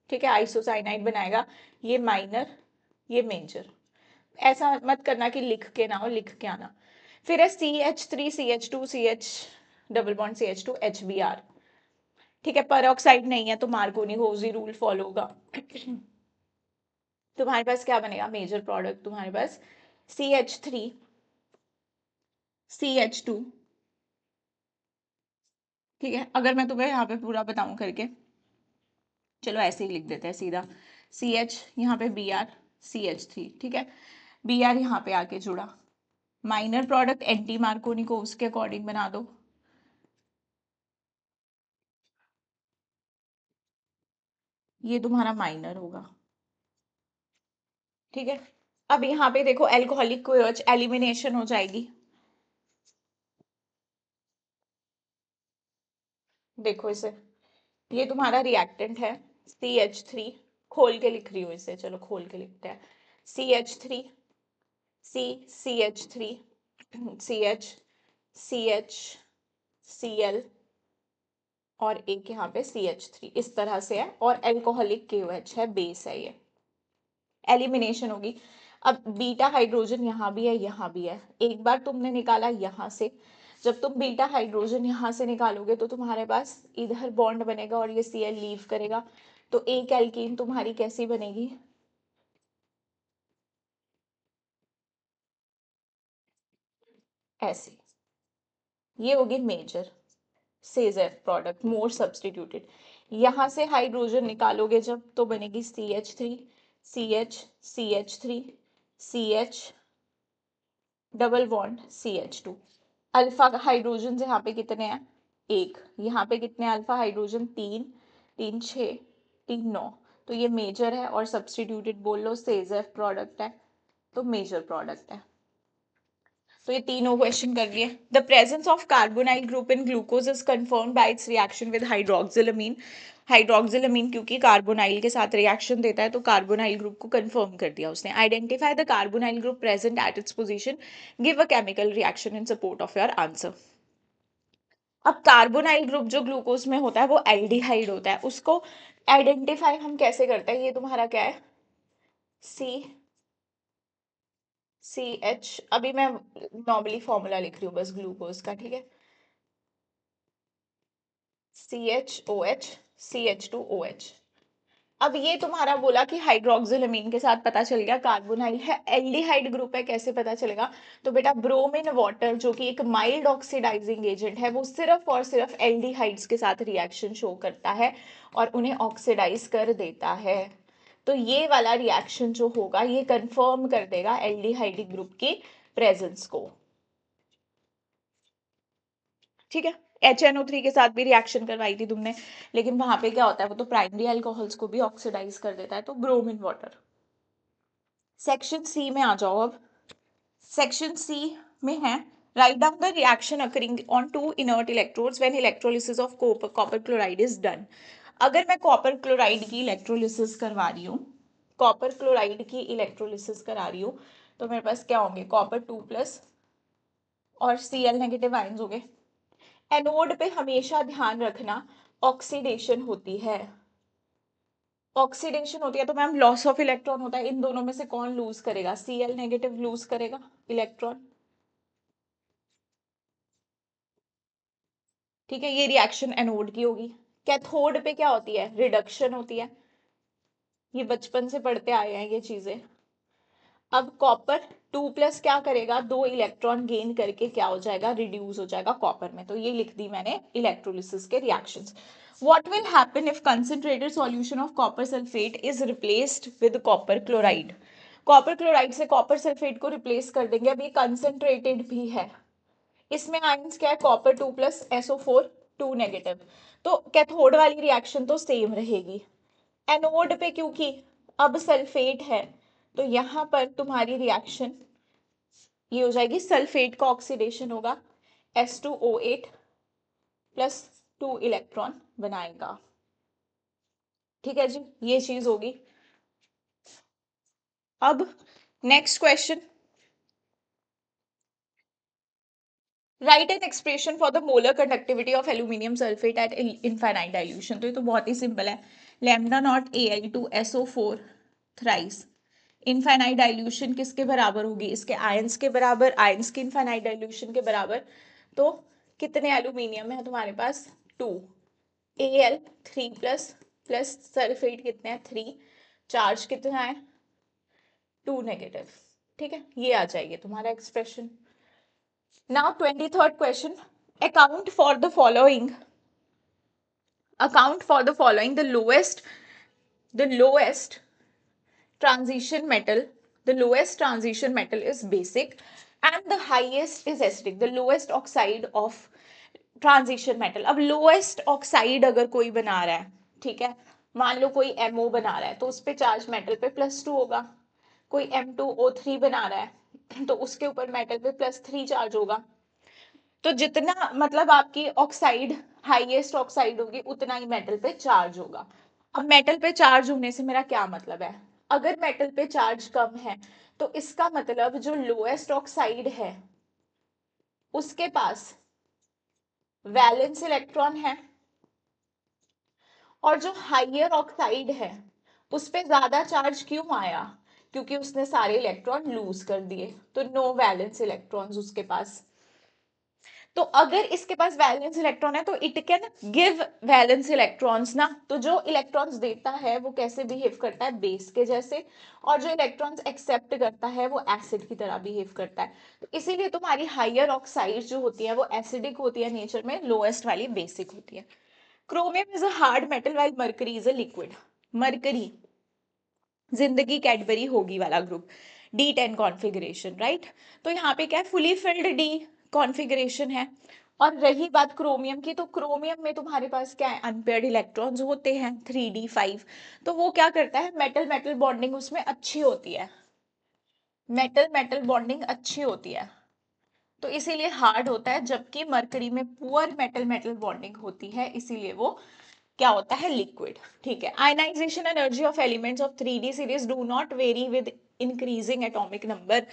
ठीक है, आइसोसाइनाइड बनाएगा, ये माइनर ये मेजर। ऐसा मत करना कि लिख के ना हो, लिख के आना। फिर है CH3CH2CH डबल बॉन्ड CH2HBr, ठीक है, परऑक्साइड नहीं है तो मार्कोनी-होजी रूल फॉलो होगा। तुम्हारे पास क्या बनेगा, मेजर प्रोडक्ट तुम्हारे पास CH3CH2, ठीक है। अगर मैं तुम्हें यहाँ पे पूरा बताऊं करके, चलो ऐसे ही लिख देते हैं सीधा, CH यहाँ पे Br CH3, ठीक है, Br यहाँ पे आके जुड़ा, माइनर प्रोडक्ट एंटी मार्कोनी को उसके अकॉर्डिंग बना दो, ये तुम्हारा माइनर होगा, ठीक है। अब यहाँ पे देखो एल्कोहलिक कोएच एलिमिनेशन हो जाएगी, देखो इसे, ये तुम्हारा रिएक्टेंट है CH3, खोल के लिख रही हूँ इसे, चलो खोल के लिखते हैं, CH3 CH3 CH CH Cl और एक यहाँ पे CH3, इस तरह से है, और एल्कोहलिक KOH है, बेस है ये, एलिमिनेशन होगी। अब बीटा हाइड्रोजन यहाँ भी है यहाँ भी है, एक बार तुमने निकाला यहाँ से, जब तुम बीटा हाइड्रोजन यहाँ से निकालोगे तो तुम्हारे पास इधर बॉन्ड बनेगा और ये Cl लीव करेगा, तो एक एल्कीन तुम्हारी कैसी बनेगी, ऐसी, ये होगी मेजर सेजेफ प्रोडक्ट, मोर सब्सटीट्यूटेड। यहाँ से हाइड्रोजन निकालोगे जब तो बनेगी CH3 CH CH3 CH double bond CH2। Alpha hydrogen से यहाँ पे कितने हैं, एक, यहाँ पे कितने अल्फा हाइड्रोजन, 3 3 6 3 9, तो ये मेजर है, और सब्सटीट्यूटेड बोल लो सेजेफ प्रोडक्ट है, तो मेजर प्रोडक्ट है। तो ये तीनों क्वेश्चन कर लिए। The presence of carbonyl group in glucose is confirmed by its reaction with hydroxylamine, hydroxylamine क्योंकि कार्बोनाइल के साथ रिएक्शन देता है तो कार्बोनाइल ग्रुप को कंफर्म कर दिया उसने। Identify the carbonyl group present at its position, give a chemical reaction in support of your answer. अब कार्बोनाइल ग्रुप जो ग्लूकोज में होता है वो एल्डिहाइड होता है, उसको आइडेंटिफाई हम कैसे करते हैं, ये तुम्हारा क्या है, CH, अभी मैं नॉर्मली फॉर्मूला लिख रही हूँ बस ग्लूकोज का, ठीक है, CHOH CH2OH। अब ये तुम्हारा बोला कि हाइड्रोक्सिलामीन के साथ पता चल गया कार्बोनाइल है, एल्डिहाइड ग्रुप है, कैसे पता चलेगा, तो बेटा ब्रोमीन वाटर जो कि एक माइल्ड ऑक्सीडाइजिंग एजेंट है, वो सिर्फ और सिर्फ एल्डिहाइड्स के साथ रिएक्शन शो करता है और उन्हें ऑक्सीडाइज कर देता है। तो ये वाला रिएक्शन जो होगा ये कंफर्म कर देगा एल्डिहाइड ग्रुप की प्रेजेंस को। ठीक है, HNO3 के साथ भी रिएक्शन करवाई थी तुमने, लेकिन वहां पे क्या होता है, वो तो प्राइमरी अल्कोहल्स को भी ऑक्सीडाइज कर देता है, तो ब्रोमीन वाटर। सेक्शन सी में आ जाओ अब। सेक्शन सी में है write down the reaction occurring on two inert electrodes when electrolysis of copper chloride is done. अगर मैं कॉपर क्लोराइड की इलेक्ट्रोलिसिस करवा रही हूँ, कॉपर क्लोराइड की इलेक्ट्रोलिसिस करा रही हूँ, तो मेरे पास क्या होंगे, कॉपर 2+ और Cl नेगेटिव आयंस हो गए। एनोड पे हमेशा ध्यान रखना ऑक्सीडेशन होती है, ऑक्सीडेशन होती है, तो मैम लॉस ऑफ इलेक्ट्रॉन होता है। इन दोनों में से कौन लूज करेगा, Cl नेगेटिव लूज करेगा इलेक्ट्रॉन। ठीक है, ये रिएक्शन एनोड की होगी। कैथोड पे क्या होती है, रिडक्शन होती है, ये बचपन से पढ़ते आए हैं ये चीजें। अब कॉपर 2+ क्या करेगा, 2 इलेक्ट्रॉन गेन करके क्या हो जाएगा, रिड्यूस हो जाएगा कॉपर में। तो ये लिख दी मैंने इलेक्ट्रोलिसिस के reactions. What will happen if concentrated solution of copper sulfate is replaced with copper chloride? Copper chloride से कॉपर सल्फेट को रिप्लेस कर देंगे। अब ये कंसेंट्रेटेड भी है, इसमें आयंस क्या है, कॉपर 2+ SO4 2 नेगेटिव, तो कैथोड वाली रिएक्शन तो सेम रहेगी। एनोड पे क्योंकि अब सल्फेट है, तो यहां पर तुम्हारी रिएक्शन ये हो जाएगी, सल्फेट का ऑक्सीडेशन होगा, S2O8 प्लस 2 इलेक्ट्रॉन बनाएगा। ठीक है जी, ये चीज होगी। अब next question, right an expression for the molar conductivity of aluminium sulphate eight infinite dilution. तो ये तो बहुत ही सिंपल है, lambda naught Al2SO4 thrice. Infinite dilution किसके बराबर होगी, इसके आयंस के बराबर, आयंस की इनफाइनाइट डाइल्यूशन के बराबर। तो कितने एल्यूमिनियम है तुम्हारे पास, 2, Al3+ प्लस सल्फेट कितने हैं, 3, चार्ज कितना है, 2 नेगेटिव। ठीक है, ये आ जाएगी तुम्हारा expression. Now 23rd question, account for the following, account for the following, the lowest transition metal, the lowest transition metal is basic and the highest is acidic, the lowest oxide of transition metal। अब lowest oxide अगर कोई बना रहा है, ठीक है, मान लो कोई MO बना रहा है, तो उस पे चार्ज मेटल पे +2 होगा। कोई M2O3 बना रहा है, तो उसके ऊपर मेटल पे +3 चार्ज होगा। तो जितना मतलब आपकी ऑक्साइड हाईएस्ट ऑक्साइड होगी, उतना ही मेटल पे चार्ज होगा। अब मेटल पे चार्ज होने से मेरा क्या मतलब है, अगर मेटल पे चार्ज कम है, तो इसका मतलब जो लोएस्ट ऑक्साइड है उसके पास वैलेंस इलेक्ट्रॉन है, और जो हाइयर ऑक्साइड है उस पे ज्यादा चार्ज क्यों आया, क्योंकि उसने सारे इलेक्ट्रॉन लूज कर दिए, तो नो वैलेंस इलेक्ट्रॉन्स उसके पास। तो अगर इसके पास वैलेंस इलेक्ट्रॉन है, तो it can give valence electrons ना, तो जो इलेक्ट्रॉन्स देता है वो कैसे बिहेव करता है, बेस के जैसे, और जो इलेक्ट्रॉन्स एक्सेप्ट करता है वो एसिड की तरह बिहेव करता है। तो इसीलिए तुम्हारी हाइयर ऑक्साइड जो होती है वो एसिडिक होती है नेचर में, लोएस्ट वाली बेसिक होती है। Chromium is a hard metal while mercury is a liquid. Mercury जिंदगी कैडबरी होगी वाला ग्रुप, D10 कॉन्फ़िगरेशन, राइट। तो यहाँ पे क्या है, फुली फिल्ड D कॉन्फ़िगरेशन है। और रही बात क्रोमियम की, तो क्रोमियम में तुम्हारे पास क्या है, अनपेयर्ड इलेक्ट्रॉन्स होते हैं 3D5। तो वो क्या करता है, मेटल मेटल बॉन्डिंग उसमें अच्छी होती है, मेटल मेटल बॉन्डिंग अच्छी होती है, तो इसीलिए हार्ड होता है। जबकि मरकरी में पुअर मेटल मेटल बॉन्डिंग होती है, इसीलिए वो क्या होता है, लिक्विड। ठीक है, ionization energy of elements of 3D series do not vary with increasing atomic number.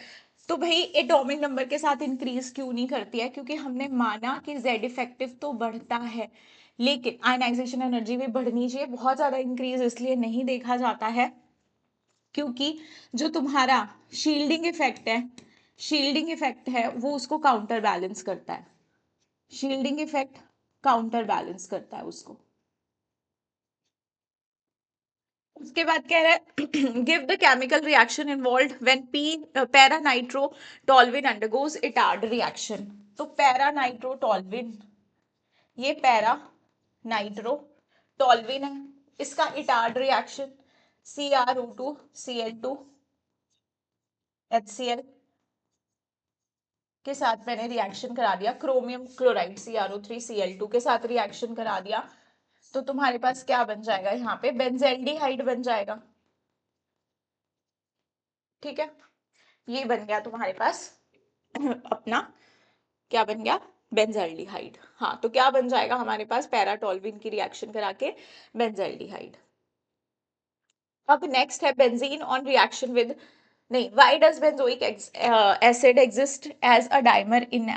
तो भाई एटॉमिक नंबर के साथ इंक्रीज क्यों नहीं करती है, क्योंकि हमने माना कि Z इफेक्टिव तो बढ़ता है, लेकिन आयनाइजेशन एनर्जी भी बढ़नी चाहिए। बहुत ज्यादा इंक्रीज इसलिए नहीं देखा जाता है क्योंकि जो तुम्हारा शील्डिंग इफेक्ट है, शील्डिंग इफेक्ट है वो उसको काउंटर बैलेंस करता है, शील्डिंग इफेक्ट काउंटर बैलेंस करता है उसको। उसके बाद कह रहा है give the chemical reaction involve when P para nitro toluene undergoes Etard reaction. तो पैरा नाइट्रो टॉल्विन, ये पैरा नाइट्रो टॉल्विन है, इसका Etard reaction CrO2 Cl2 HCl के साथ मैंने रिएक्शन करा दिया, क्रोमियम क्लोराइड CrO3 Cl2 के साथ रिएक्शन करा दिया, तो तुम्हारे पास क्या बन जाएगा, यहाँ पे बेंजेल्डिहाइड बन जाएगा। ठीक है, ये बन गया तुम्हारे पास अपना, क्या बन गया, बेंजेल्डिहाइड। हाँ, तो क्या बन जाएगा हमारे पास, पैराटोल्विन की रिएक्शन करा के बेंजेल्डिहाइड। अब नेक्स्ट है बेंजीन ऑन रिएक्शन विद, नहीं, why does benzoic acid exist as a dimer in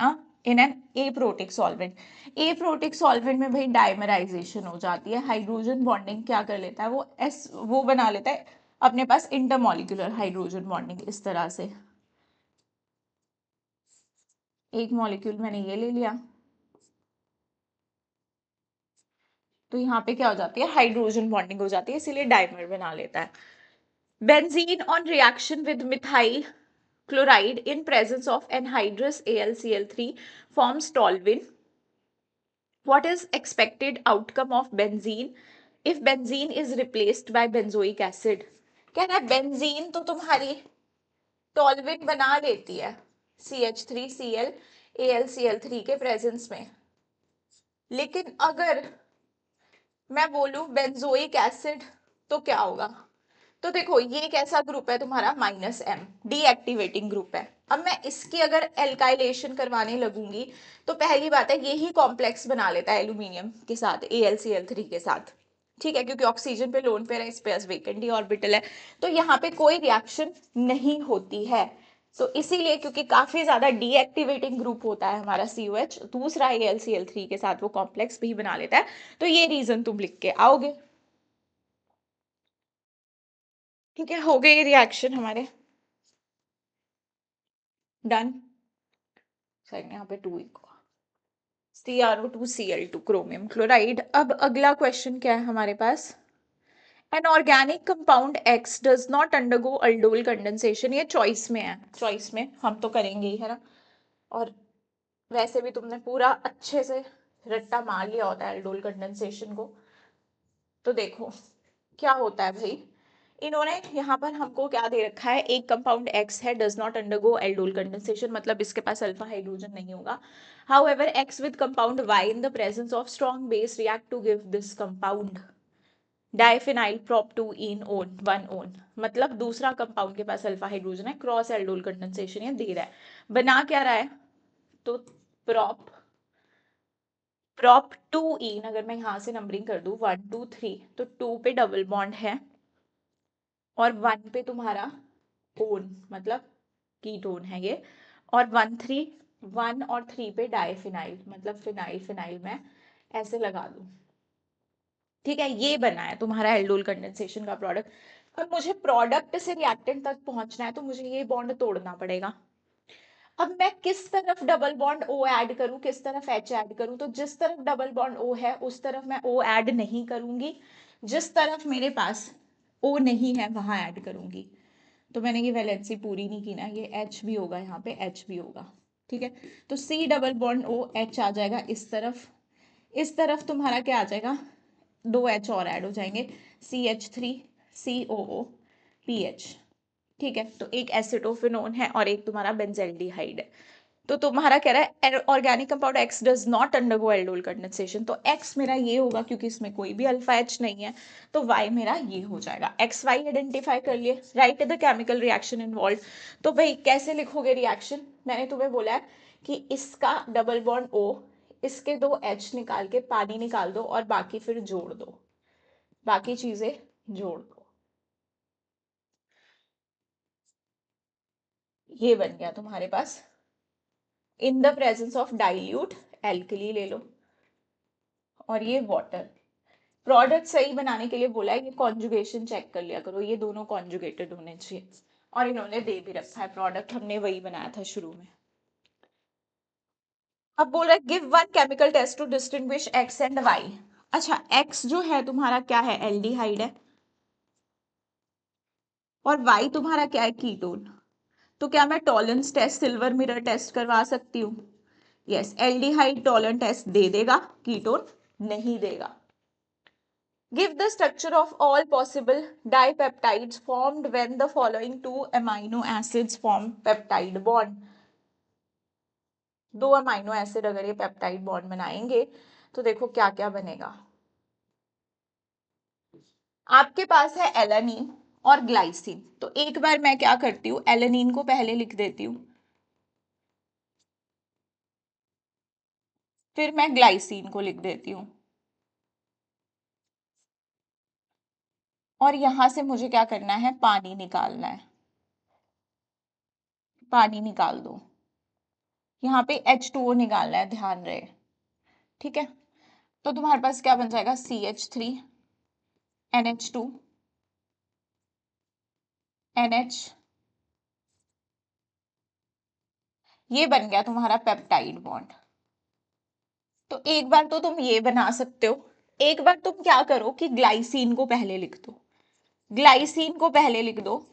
an aprotic solvent. Aprotic solvent में भाई डाइमराइजेशन हो जाती है, हाइड्रोजन बॉन्डिंग क्या कर लेता है वो बना लेता है अपने पास इंटरमॉलिक्यूलर हाइड्रोजन बॉन्डिंग, इस तरह से एक मॉलिक्यूल मैंने ये ले लिया, तो यहाँ पे क्या हो जाती है, हाइड्रोजन बॉन्डिंग हो जाती है, इसीलिए डाइमर बना लेता है। Benzene on reaction with methyl chloride in presence of anhydrous AlCl3 forms toluene. What is expected outcome of benzene if benzene is replaced by benzoic acid? कह रहा है बेंजीन तो तुम्हारी टॉल्विन बना लेती है CH3Cl AlCl3 के प्रेजेंस में, लेकिन अगर मैं बोलूं बेंजोइक एसिड तो क्या होगा। तो देखो ये एक ऐसा ग्रुप है तुम्हारा -M, डीएक्टिवेटिंग ग्रुप है। अब मैं इसकी अगर एल्काइलेशन करवाने लगूंगी तो पहली बात है ये ही कॉम्प्लेक्स बना लेता है एल्यूमिनियम के साथ AlCl3 के साथ, ठीक है, क्योंकि ऑक्सीजन पे लोन पेयर है, इस पे वेकेंट डी ऑर्बिटल है, तो यहाँ पे कोई रिएक्शन नहीं होती है। तो इसीलिए क्योंकि काफी ज्यादा डीएक्टिवेटिंग ग्रुप होता है हमारा COH, दूसरा AlCl3 के साथ वो कॉम्प्लेक्स भी बना लेता है, तो ये रीजन तुम लिख के आओगे। ठीक है, हो गए रिएक्शन हमारे डन। साइड यहाँ पे 2 CrO2Cl2 क्रोमियम क्लोराइड। अब अगला क्वेश्चन क्या है हमारे पास, an organic compound X does not undergo aldol condensation. ये चॉइस में है, चॉइस में हम तो करेंगे ही, है ना, और वैसे भी तुमने पूरा अच्छे से रट्टा मार लिया होता है अल्डोल कंडेंसेशन को। तो देखो क्या होता है भाई, इन्होंने यहाँ पर हमको क्या दे रखा है, एक कंपाउंड X है, डज नॉट अंडरगो एल्डोल कंडेंसेशन, मतलब इसके पास अल्फा हाइड्रोजन नहीं होगा। However X with compound Y in the presence of strong base react to give this compound diphenyl prop 2 en one 1 one, मतलब दूसरा कंपाउंड के पास अल्फा हाइड्रोजन है, क्रॉस एल्डोल कंडेंसेशन ये दे रहा है, बना क्या रहा है, तो prop prop 2 इन, अगर मैं यहाँ से नंबरिंग कर दूं 1 2 3, तो 2 पे डबल बॉन्ड है और 1 पे तुम्हारा ओन, मतलब कीटोन है ये, और 1 और 3 पे डाइफिनाइल, मतलब फिनाइल फिनाइल मैं ऐसे लगा दूं। ठीक है, ये बना है तुम्हारा एल्डोल कंडेंसेशन का प्रोडक्ट। अब मुझे प्रोडक्ट से रिएक्टेंट तक पहुंचना है, तो मुझे ये बॉन्ड तोड़ना पड़ेगा। अब मैं किस तरफ डबल बॉन्ड O ऐड करूं, किस तरफ H ऐड करूं, तो जिस तरफ डबल बॉन्ड O है उस तरफ मैं O ऐड नहीं करूंगी, जिस तरफ मेरे पास O नहीं है वहां ऐड करूंगी। तो मैंने ये वैलेंसी पूरी नहीं की ना, ये H भी होगा, यहाँ पे H भी होगा। ठीक है, तो C double bond O H आ जाएगा इस तरफ तुम्हारा क्या आ जाएगा, 2 H और ऐड हो जाएंगे, CH3 COO PH। ठीक है, तो एक एसिटोफिनोन है और एक तुम्हारा बेंजेल्डिहाइड है। तो तुम्हारा कह रहा है organic compound X does not undergo aldol condensation, तो X मेरा ये होगा क्योंकि इसमें कोई भी अल्फा H नहीं है, तो Y मेरा ये हो जाएगा। XY आइडेंटिफाई कर लिए, right the chemical reaction involve. तो भाई कैसे लिखोगे रिएक्शन, मैंने तुम्हें बोला है कि इसका डबल बॉन्ड O, इसके 2 H निकाल के पानी निकाल दो और बाकी फिर जोड़ दो, बाकी चीजें जोड़ दो। ये बन गया तुम्हारे पास in the presence of dilute alkali, ले लो, और ये वाटर। प्रोडक्ट सही बनाने के लिए बोला है, ये कॉन्जुगेशन चेक कर लिया करो, ये दोनों कॉन्जुगेटेड होने चाहिए, और इन्होंने दे भी रखा है प्रोडक्ट, हमने वही बनाया था शुरू में। अब बोल रहा है give one chemical test to distinguish X and Y। अच्छा, X जो है तुम्हारा क्या है, एल्डिहाइड है, और Y तुम्हारा क्या है, कीटोन। तो क्या मैं Tollens test, silver mirror test करवा सकती हूँ। यस, एल्डिहाइड टॉलरेंट टेस्ट दे देगा, कीटोन नहीं देगा। Give the structure of all possible dipeptides formed when the following two amino acids form peptide bond. दो अमाइनो एसिड अगर ये पेप्टाइड बॉन्ड बनाएंगे तो देखो क्या क्या बनेगा। आपके पास है एलानीन और ग्लाइसिन, तो एक बार मैं क्या करती हूँ, एलानीन को पहले लिख देती हूँ, फिर मैं ग्लाइसिन को लिख देती हूँ, और यहां से मुझे क्या करना है, पानी निकालना है। पानी निकाल दो, यहाँ पे H2O निकालना है, ध्यान रहे। ठीक है, तो तुम्हारे पास क्या बन जाएगा, CH3 NH2 NH, ये बन गया तुम्हारा पेप्टाइड बॉन्ड। तो एक बार तो तुम ये बना सकते हो, एक बार तुम क्या करो कि ग्लाइसिन को पहले लिख दो, ग्लाइसिन को पहले लिख दो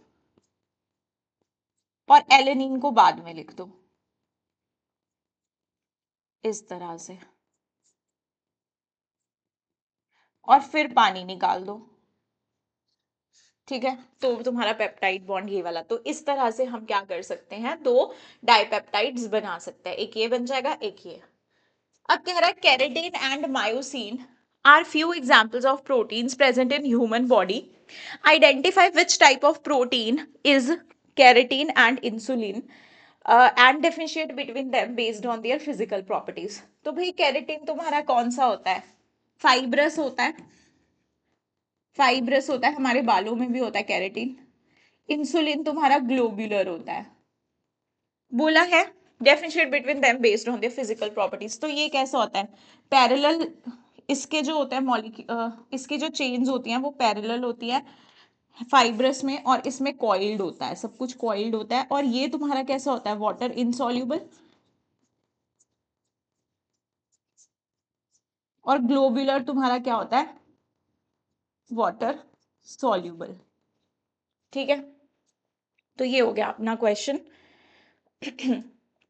और एलेनिन को बाद में लिख दो, इस तरह से, और फिर पानी निकाल दो। ठीक है, तो तुम्हारा पेप्टाइड बॉन्ड ये वाला, तो इस तरह से हम क्या कर सकते हैं, दो डाइपेप्टाइड्स बना सकते हैं, एक ये बन जाएगा एक ये। अब कह रहा है keratin and myosin are few examples of proteins present in human body, identify which type of protein is keratin and insulin and differentiate between them based on their physical properties. तो भाई केराटिन तुम्हारा कौन सा होता है, फाइब्रस होता है, फाइब्रस होता है, हमारे बालों में भी होता है केराटिन। इंसुलिन तुम्हारा ग्लोब्यूलर होता है, बोला है differentiate between them based on their physical properties. तो ये कैसा होता है, पैरेलल, इसके जो होता है इसकी जो चेन्स होती हैं वो पैरेलल होती है फाइब्रस में, और इसमें कॉइल्ड होता है, सब कुछ कॉइल्ड होता है। और ये तुम्हारा कैसा होता है, वाटर इनसॉल्युबल, और ग्लोब्यूलर तुम्हारा क्या होता है, वाटर सॉल्युबल। ठीक है, तो ये हो गया अपना क्वेश्चन।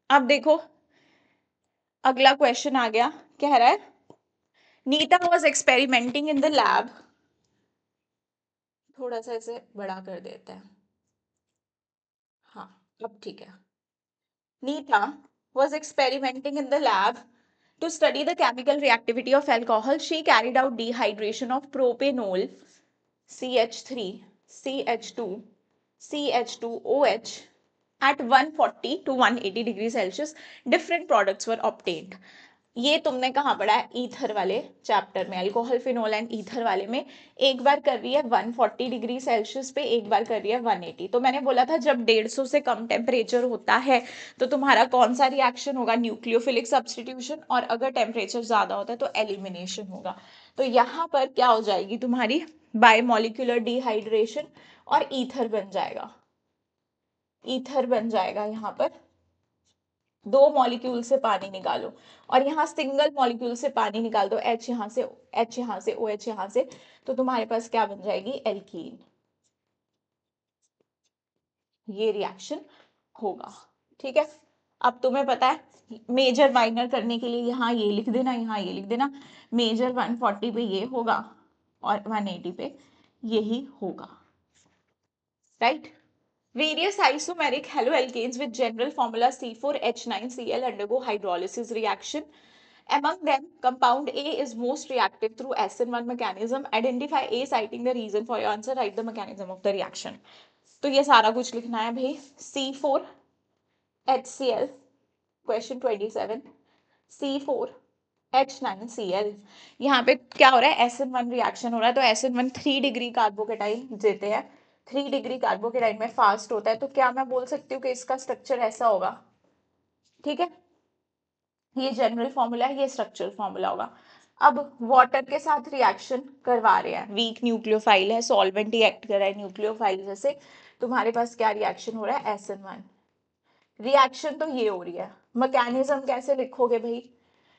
अब देखो अगला क्वेश्चन आ गया, कह रहा है Neeta was experimenting in the lab, थोड़ा सा इसे बड़ा कर देते हैं, हाँ अब ठीक है। Nita was experimenting in the lab to study the chemical reactivity of alcohol. She carried out dehydration of propanol, CH3, CH2, CH2OH at 140 to 180 degrees Celsius. Different products were obtained. ये तुमने कहाँ पढ़ा है, ईथर वाले चैप्टर में, अल्कोहल फिनोल एंड ईथर वाले में। एक बार कर रही है 140 डिग्री सेल्सियस पे, एक बार कर रही है 180। तो मैंने बोला था जब 150 से कम टेम्परेचर होता है तो तुम्हारा कौन सा रिएक्शन होगा, न्यूक्लियोफिलिक सब्सटीट्यूशन, और अगर टेम्परेचर ज्यादा होता है तो एलिमिनेशन होगा। तो यहाँ पर क्या हो जाएगी तुम्हारी, बायोमोलिकुलर डिहाइड्रेशन, और ईथर बन जाएगा, ईथर बन जाएगा। यहाँ पर दो मॉलिक्यूल से पानी निकालो, और यहाँ सिंगल मॉलिक्यूल से पानी निकाल दो, H यहाँ से, H यहाँ से, OH यहाँ से, तो तुम्हारे पास क्या बन जाएगी, एल्कीन। ये रिएक्शन होगा। ठीक है, अब तुम्हें पता है मेजर माइनर करने के लिए यहाँ ये लिख देना, यहाँ ये लिख देना। मेजर 140 पे ये होगा और 180 पे यही होगा, right. Various isomeric haloalkanes with general formula C4H9Cl undergo hydrolysis reaction. Among them, compound A is most reactive through SN1 mechanism. Identify A citing the reason for your answer. Write the mechanism of the reaction. तो ये सारा कुछ लिखना है भाई। C4HCl, क्वेश्चन 27, C4H9Cl, यहाँ पे क्या हो रहा है, SN1 रिएक्शन हो रहा है। तो SN1 3 डिग्री कार्बोकेटाइन देते हैं, 3 डिग्री कार्बोकेटाइन में फास्ट होता है। तो क्या मैं बोल सकती हूँ कि इसका स्ट्रक्चर ऐसा होगा, ठीक है, ये जनरल फॉर्मूला है, ये स्ट्रक्चरल फॉर्मूला होगा। अब वाटर के साथ रिएक्शन करवा रहे हैं, वीक न्यूक्लियोफाइल है, सॉल्वेंट ही एक्ट कर रहा है न्यूक्लियोफाइल जैसे। तुम्हारे पास क्या रिएक्शन हो रहा है, SN1 रिएक्शन तो ये हो रही है। मैकेनिज्म कैसे लिखोगे भाई,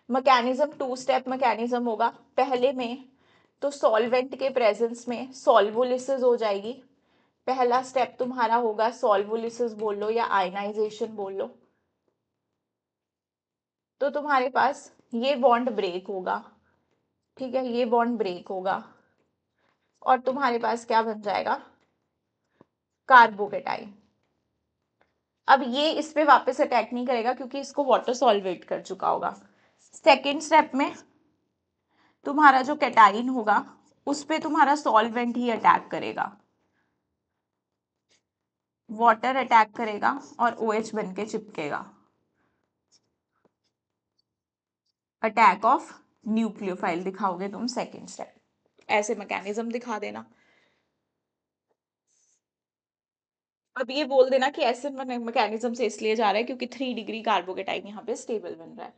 मैकेनिज्म 2 स्टेप मैकेनिज्म होगा। पहले में तो सॉल्वेंट के प्रेजेंस में सॉल्वोलिसिस हो जाएगी, पहला स्टेप तुम्हारा होगा सॉल्वोलिसिस बोल लो या आयनाइजेशन बोल लो। तो तुम्हारे पास ये बॉन्ड ब्रेक होगा, ठीक है, ये बॉन्ड ब्रेक होगा, और तुम्हारे पास क्या बन जाएगा, कार्बोकेटाइन। अब ये इस पे वापस अटैक नहीं करेगा क्योंकि इसको वाटर सॉल्वेट कर चुका होगा। सेकेंड स्टेप में तुम्हारा जो कैटाइन होगा उस पे तुम्हारा सॉल्वेंट ही अटैक करेगा, वाटर अटैक करेगा और OH बन के चिपकेगा। अटैक ऑफ न्यूक्लियोफाइल दिखाओगे तुम सेकेंड स्टेप, ऐसे मैकेनिज्म दिखा देना। अब ये बोल देना कि ऐसे मैकेनिज्म से इसलिए जा रहा है क्योंकि 3 डिग्री कार्बोकेटाइन यहाँ पे स्टेबल बन रहा है।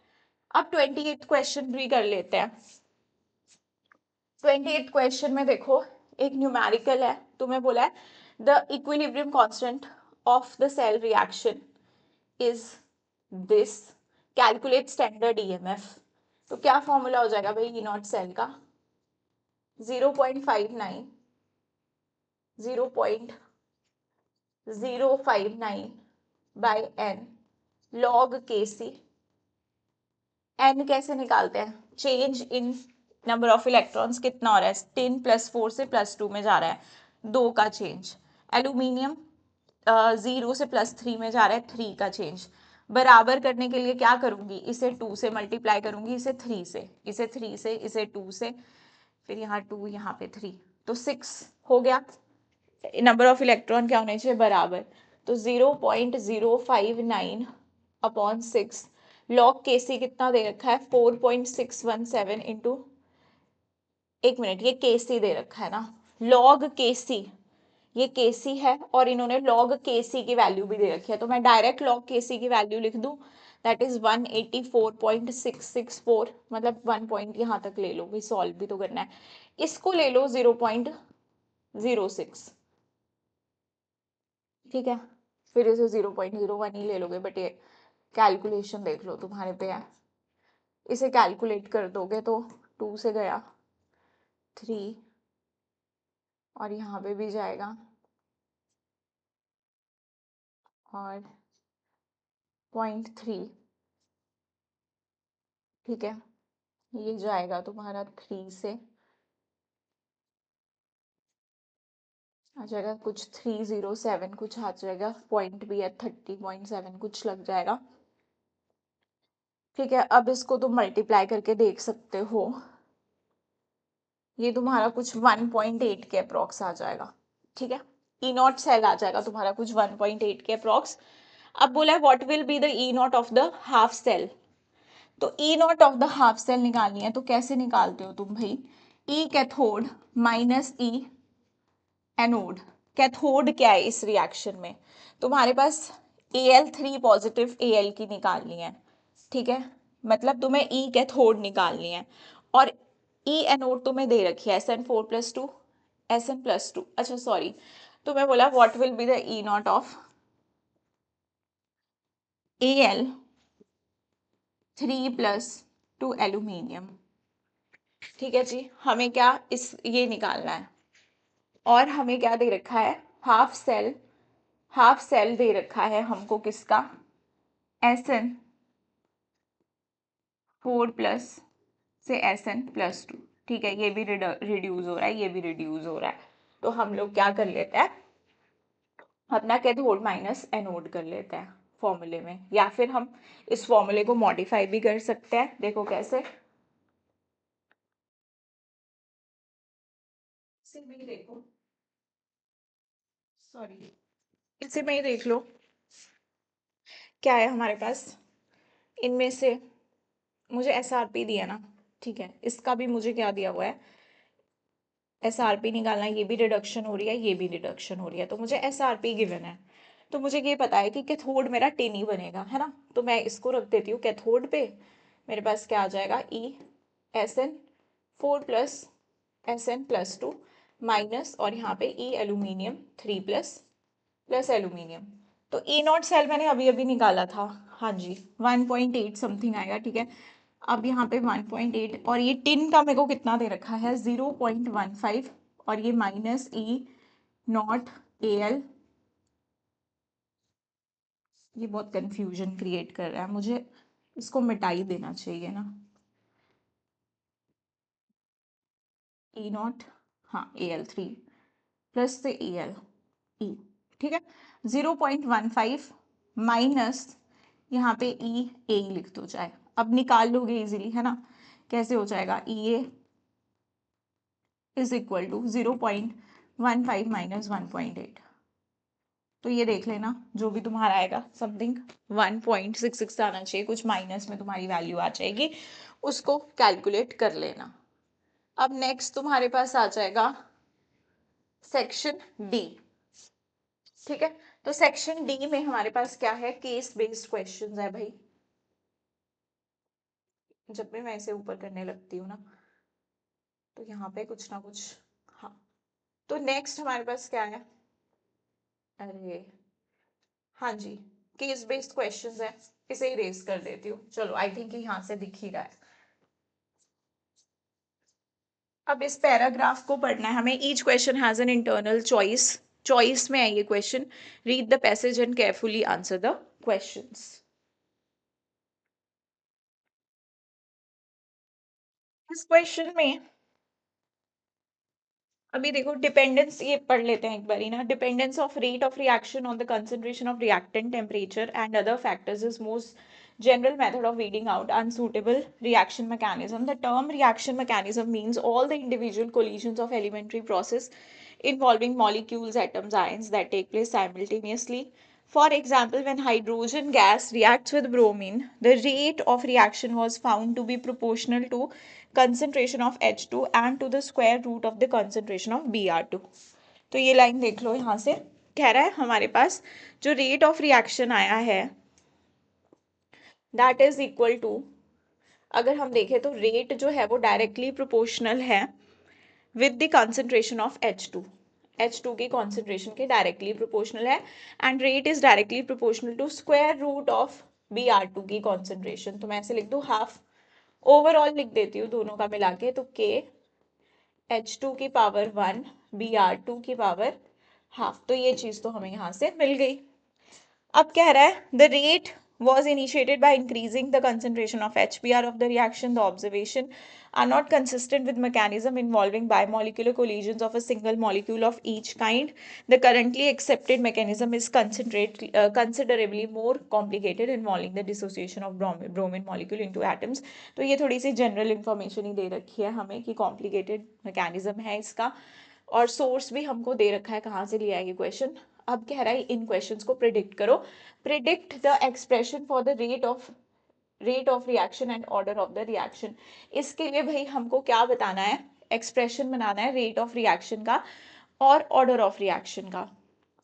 अब 28th क्वेश्चन भी कर लेते हैं। 28th क्वेश्चन में देखो एक न्यूमेरिकल है, तुम्हें बोला है the equilibrium constant of the cell reaction is this, calculate standard EMF। तो क्या फॉर्मूला हो जाएगा भाई ई नॉट सेल का, 0.59 0.059 by n log Kc। n कैसे निकालते हैं, change in number of electrons कितना हो रहा है, 10 + 4 से +2 में जा रहा है, 2 का चेंज। एल्यूमिनियम 0 से +3 में जा रहा है, 3 का चेंज। बराबर करने के लिए क्या करूंगी, इसे 2 से मल्टीप्लाई करूंगी, इसे 3 से, इसे 3 से, इसे 2 से, फिर यहाँ 2 यहाँ पे 3, तो 6 हो गया। नंबर ऑफ इलेक्ट्रॉन क्या होने चाहिए, बराबर। तो 0.059 अपॉन 6, लॉग Kc कितना दे रखा है, 4.617 इंटू, एक मिनट, ये Kc दे रखा है ना, लॉग Kc, ये Kc है और इन्होंने लॉग Kc की वैल्यू भी दे रखी है, तो मैं डायरेक्ट लॉग Kc की वैल्यू लिख दूं, दैट इज 184.664, मतलब 1 पॉइंट यहाँ तक ले लो भाई, सॉल्व भी तो करना है। इसको ले लो 0.06, ठीक है, फिर इसे 0.01 ही ले लोगे, बट ये कैलकुलेशन देख लो तुम्हारे पे है, इसे कैलकुलेट कर दोगे तो 2 से गया 3 और यहाँ पे भी जाएगा और 0.3, ठीक है, ये जाएगा तुम्हारा 3 से आ जाएगा कुछ 307, कुछ आ जाएगा, पॉइंट भी है 30.7 कुछ लग जाएगा, ठीक है। अब इसको तुम मल्टीप्लाई करके देख सकते हो, ये तुम्हारा कुछ 1.8 के अप्रॉक्स आ जाएगा, ठीक है। ई नॉट सेल आ जाएगा तुम्हारा कुछ 1.8 के अप्रॉक्स। अब बोला है what will be the E naught of the half cell, तो E naught of the half cell निकालनी है, तो कैसे निकालते हो तुम भाई, E cathode minus E anode. Cathode क्या है इस रिएक्शन में, तुम्हारे पास Al3 पॉजिटिव Al की निकालनी है, ठीक है, मतलब तुम्हें ई कैथोड निकालनी है, और ई एनोड तुम्हें दे रखी है SN4+2 SN+2, अच्छा सॉरी, तुम्हें बोला what will be the E naught of Al3+2 aluminium, ठीक है जी। हमें क्या इस ये निकालना है, और हमें क्या दे रखा है, हाफ सेल, हाफ सेल दे रखा है हमको किसका, SN4+ से SN+2, ठीक है, ये भी रिड्यूस हो रहा है, ये भी रिड्यूस हो रहा है, तो हम लोग क्या कर लेते हैं, अपना कैथोड माइनस एनोड कर लेते हैं फॉर्मूले में, या फिर हम इस फॉर्मूले को मॉडिफाई भी कर सकते हैं, देखो कैसे, इसे में ही देखो, सॉरी, इसे में ही देख लो क्या है हमारे पास, इनमें से मुझे SRP दिया ना, ठीक है, इसका भी मुझे क्या दिया हुआ है, SRP निकालना, ये भी रिडक्शन हो रही है, ये भी रिडक्शन हो रही है, तो मुझे SRP गिवन है, तो मुझे ये पता है कि कैथोड मेरा टिन ही बनेगा, है ना, तो मैं इसको रख देती हूँ कैथोड पे, मेरे पास क्या आ जाएगा, SN4+SN+2 माइनस, और यहाँ पे ई एल्यूमिनियम 3+ एल्यूमिनियम, तो ई नॉट सेल मैंने अभी अभी निकाला था, हाँ जी 1.8 समथिंग आएगा, ठीक है। अब यहाँ पे 1.8, और ये टिन का मेरे को कितना दे रखा है 0.15, और ये माइनस ई नॉट Al, ये बहुत कंफ्यूजन क्रिएट कर रहा है, मुझे इसको मिटा ही देना चाहिए ना, ई नॉट हाँ Al3 प्लस से Al E, ठीक है। 0.15 माइनस यहाँ पे ए लिख दो जाए, अब निकाल लोगे इजीली है ना, कैसे हो जाएगा, EA is equal to 0.15 minus 1.8, तो ये देख लेना जो भी तुम्हारा आएगा समथिंग 1.66 आना चाहिए, कुछ माइनस में तुम्हारी वैल्यू आ जाएगी, उसको कैलकुलेट कर लेना। अब नेक्स्ट तुम्हारे पास आ जाएगा सेक्शन डी, ठीक है। तो सेक्शन डी में हमारे पास क्या है, केस बेस्ड क्वेश्चंस है भाई। जब भी मैं इसे ऊपर करने लगती हूँ ना तो यहाँ पे कुछ ना कुछ, हाँ। तो नेक्स्ट हमारे पास क्या है, अरे हाँ जी, केस बेस्ड क्वेश्चंस है, इसे इरेज कर देती हूँ, चलो आई थिंक यहाँ से दिख ही रहा है। अब इस पैराग्राफ को पढ़ना है हमें, each question has an internal choice, choice में है ये question, read the passage and carefully answer the questions. इस क्वेश्चन में अभी देखो डिपेंडेंस, ये पढ़ लेते हैं एक बारी ना, dependence of rate of reaction on the concentration of reactant temperature and other factors is most general method of weeding out unsuitable reaction mechanism. The term reaction mechanism means all the individual collisions of elementary process involving molecules, atoms, ions that take place simultaneously. For example, when hydrogen gas reacts with bromine, the rate of reaction was found to be proportional to concentration of H2 and to the square root of the concentration of Br2. तो ये लाइन देख लो, यहाँ से कह रहा है हमारे पास जो रेट ऑफ रिएक्शन आया है दैट इज इक्वल टू, अगर हम देखें तो रेट जो है वो डायरेक्टली प्रोपोर्शनल है with the concentration of H2 की कॉन्सेंट्रेशन के डायरेक्टली प्रोपोर्शनल है, and rate is directly proportional to square root of Br2 की कॉन्सेंट्रेशन। तो मैं ऐसे लिख दूँ हाफ, ओवरऑल लिख देती हूँ दोनों का मिला के, तो K H2 की पावर 1 Br2 की पावर हाफ, तो ये चीज तो हमें यहाँ से मिल गई। अब कह रहा है the rate was initiated by increasing the concentration of HBr of the reaction. The observation are not consistent with mechanism involving bimolecular collisions of a single molecule of each kind. The currently accepted mechanism is considerably more complicated, involving the dissociation of bromine molecule into atoms. तो ये थोड़ी सी जनरल इंफॉर्मेशन ही दे रखी है हमें कि कॉम्प्लिकेटेड मैकेनिज्म है इसका, और सोर्स भी हमको दे रखा है कहाँ से लिया है ये क्वेश्चन। अब कह रहा है इन क्वेश्चंस को प्रिडिक्ट करो, predict the expression for the rate of reaction and order of the reaction. इसके लिए भाई हमको क्या बताना है, एक्सप्रेशन बनाना है रेट ऑफ रिएक्शन का और ऑर्डर ऑफ रिएक्शन का।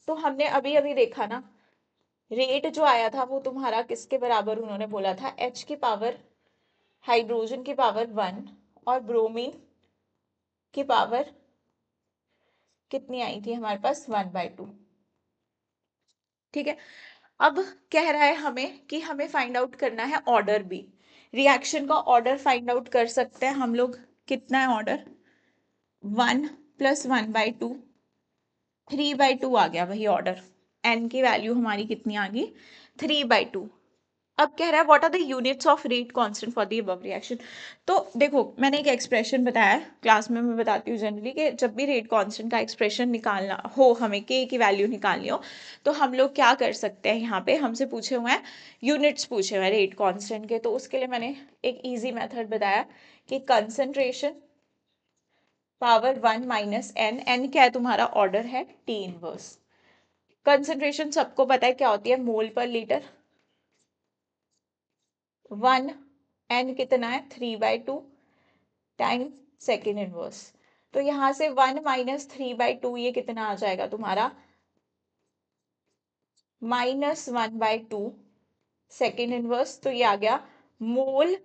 तो हमने अभी अभी देखा ना, रेट जो आया था वो तुम्हारा किसके बराबर उन्होंने बोला था, H की पावर हाइड्रोजन की पावर 1 और ब्रोमीन की पावर कितनी आई थी हमारे पास 1/2, ठीक है। अब कह रहा है हमें कि हमें फाइंड आउट करना है ऑर्डर भी, रिएक्शन का ऑर्डर फाइंड आउट कर सकते हैं हम लोग, कितना है ऑर्डर, 1 + 1/2, 3/2 आ गया वही ऑर्डर, n की वैल्यू हमारी कितनी आ गई 3/2। अब कह रहा है what are the units of rate constant for the above reaction. तो देखो मैंने एक एक्सप्रेशन बताया है क्लास में, मैं बताती हूँ जनरली कि जब भी रेट कांस्टेंट का एक्सप्रेशन निकालना हो, हमें के की वैल्यू निकालनी हो, तो हम लोग क्या कर सकते हैं, यहाँ पे हमसे पूछे हुए हैं यूनिट्स पूछे हुए हैं रेट कांस्टेंट के, तो उसके लिए मैंने एक ईजी मेथड बताया कि कंसंट्रेशन पावर 1 - n, n क्या है तुम्हारा ऑर्डर है T इनवर्स। कंसंट्रेशन सबको पता है क्या होती है, मोल पर लीटर, 1 n कितना है 3/2 टाइम सेकेंड इनवर्स। तो यहां से 1 - 3/2 ये कितना आ जाएगा तुम्हारा -1/2 सेकेंड इनवर्स, तो ये आ गया मोल,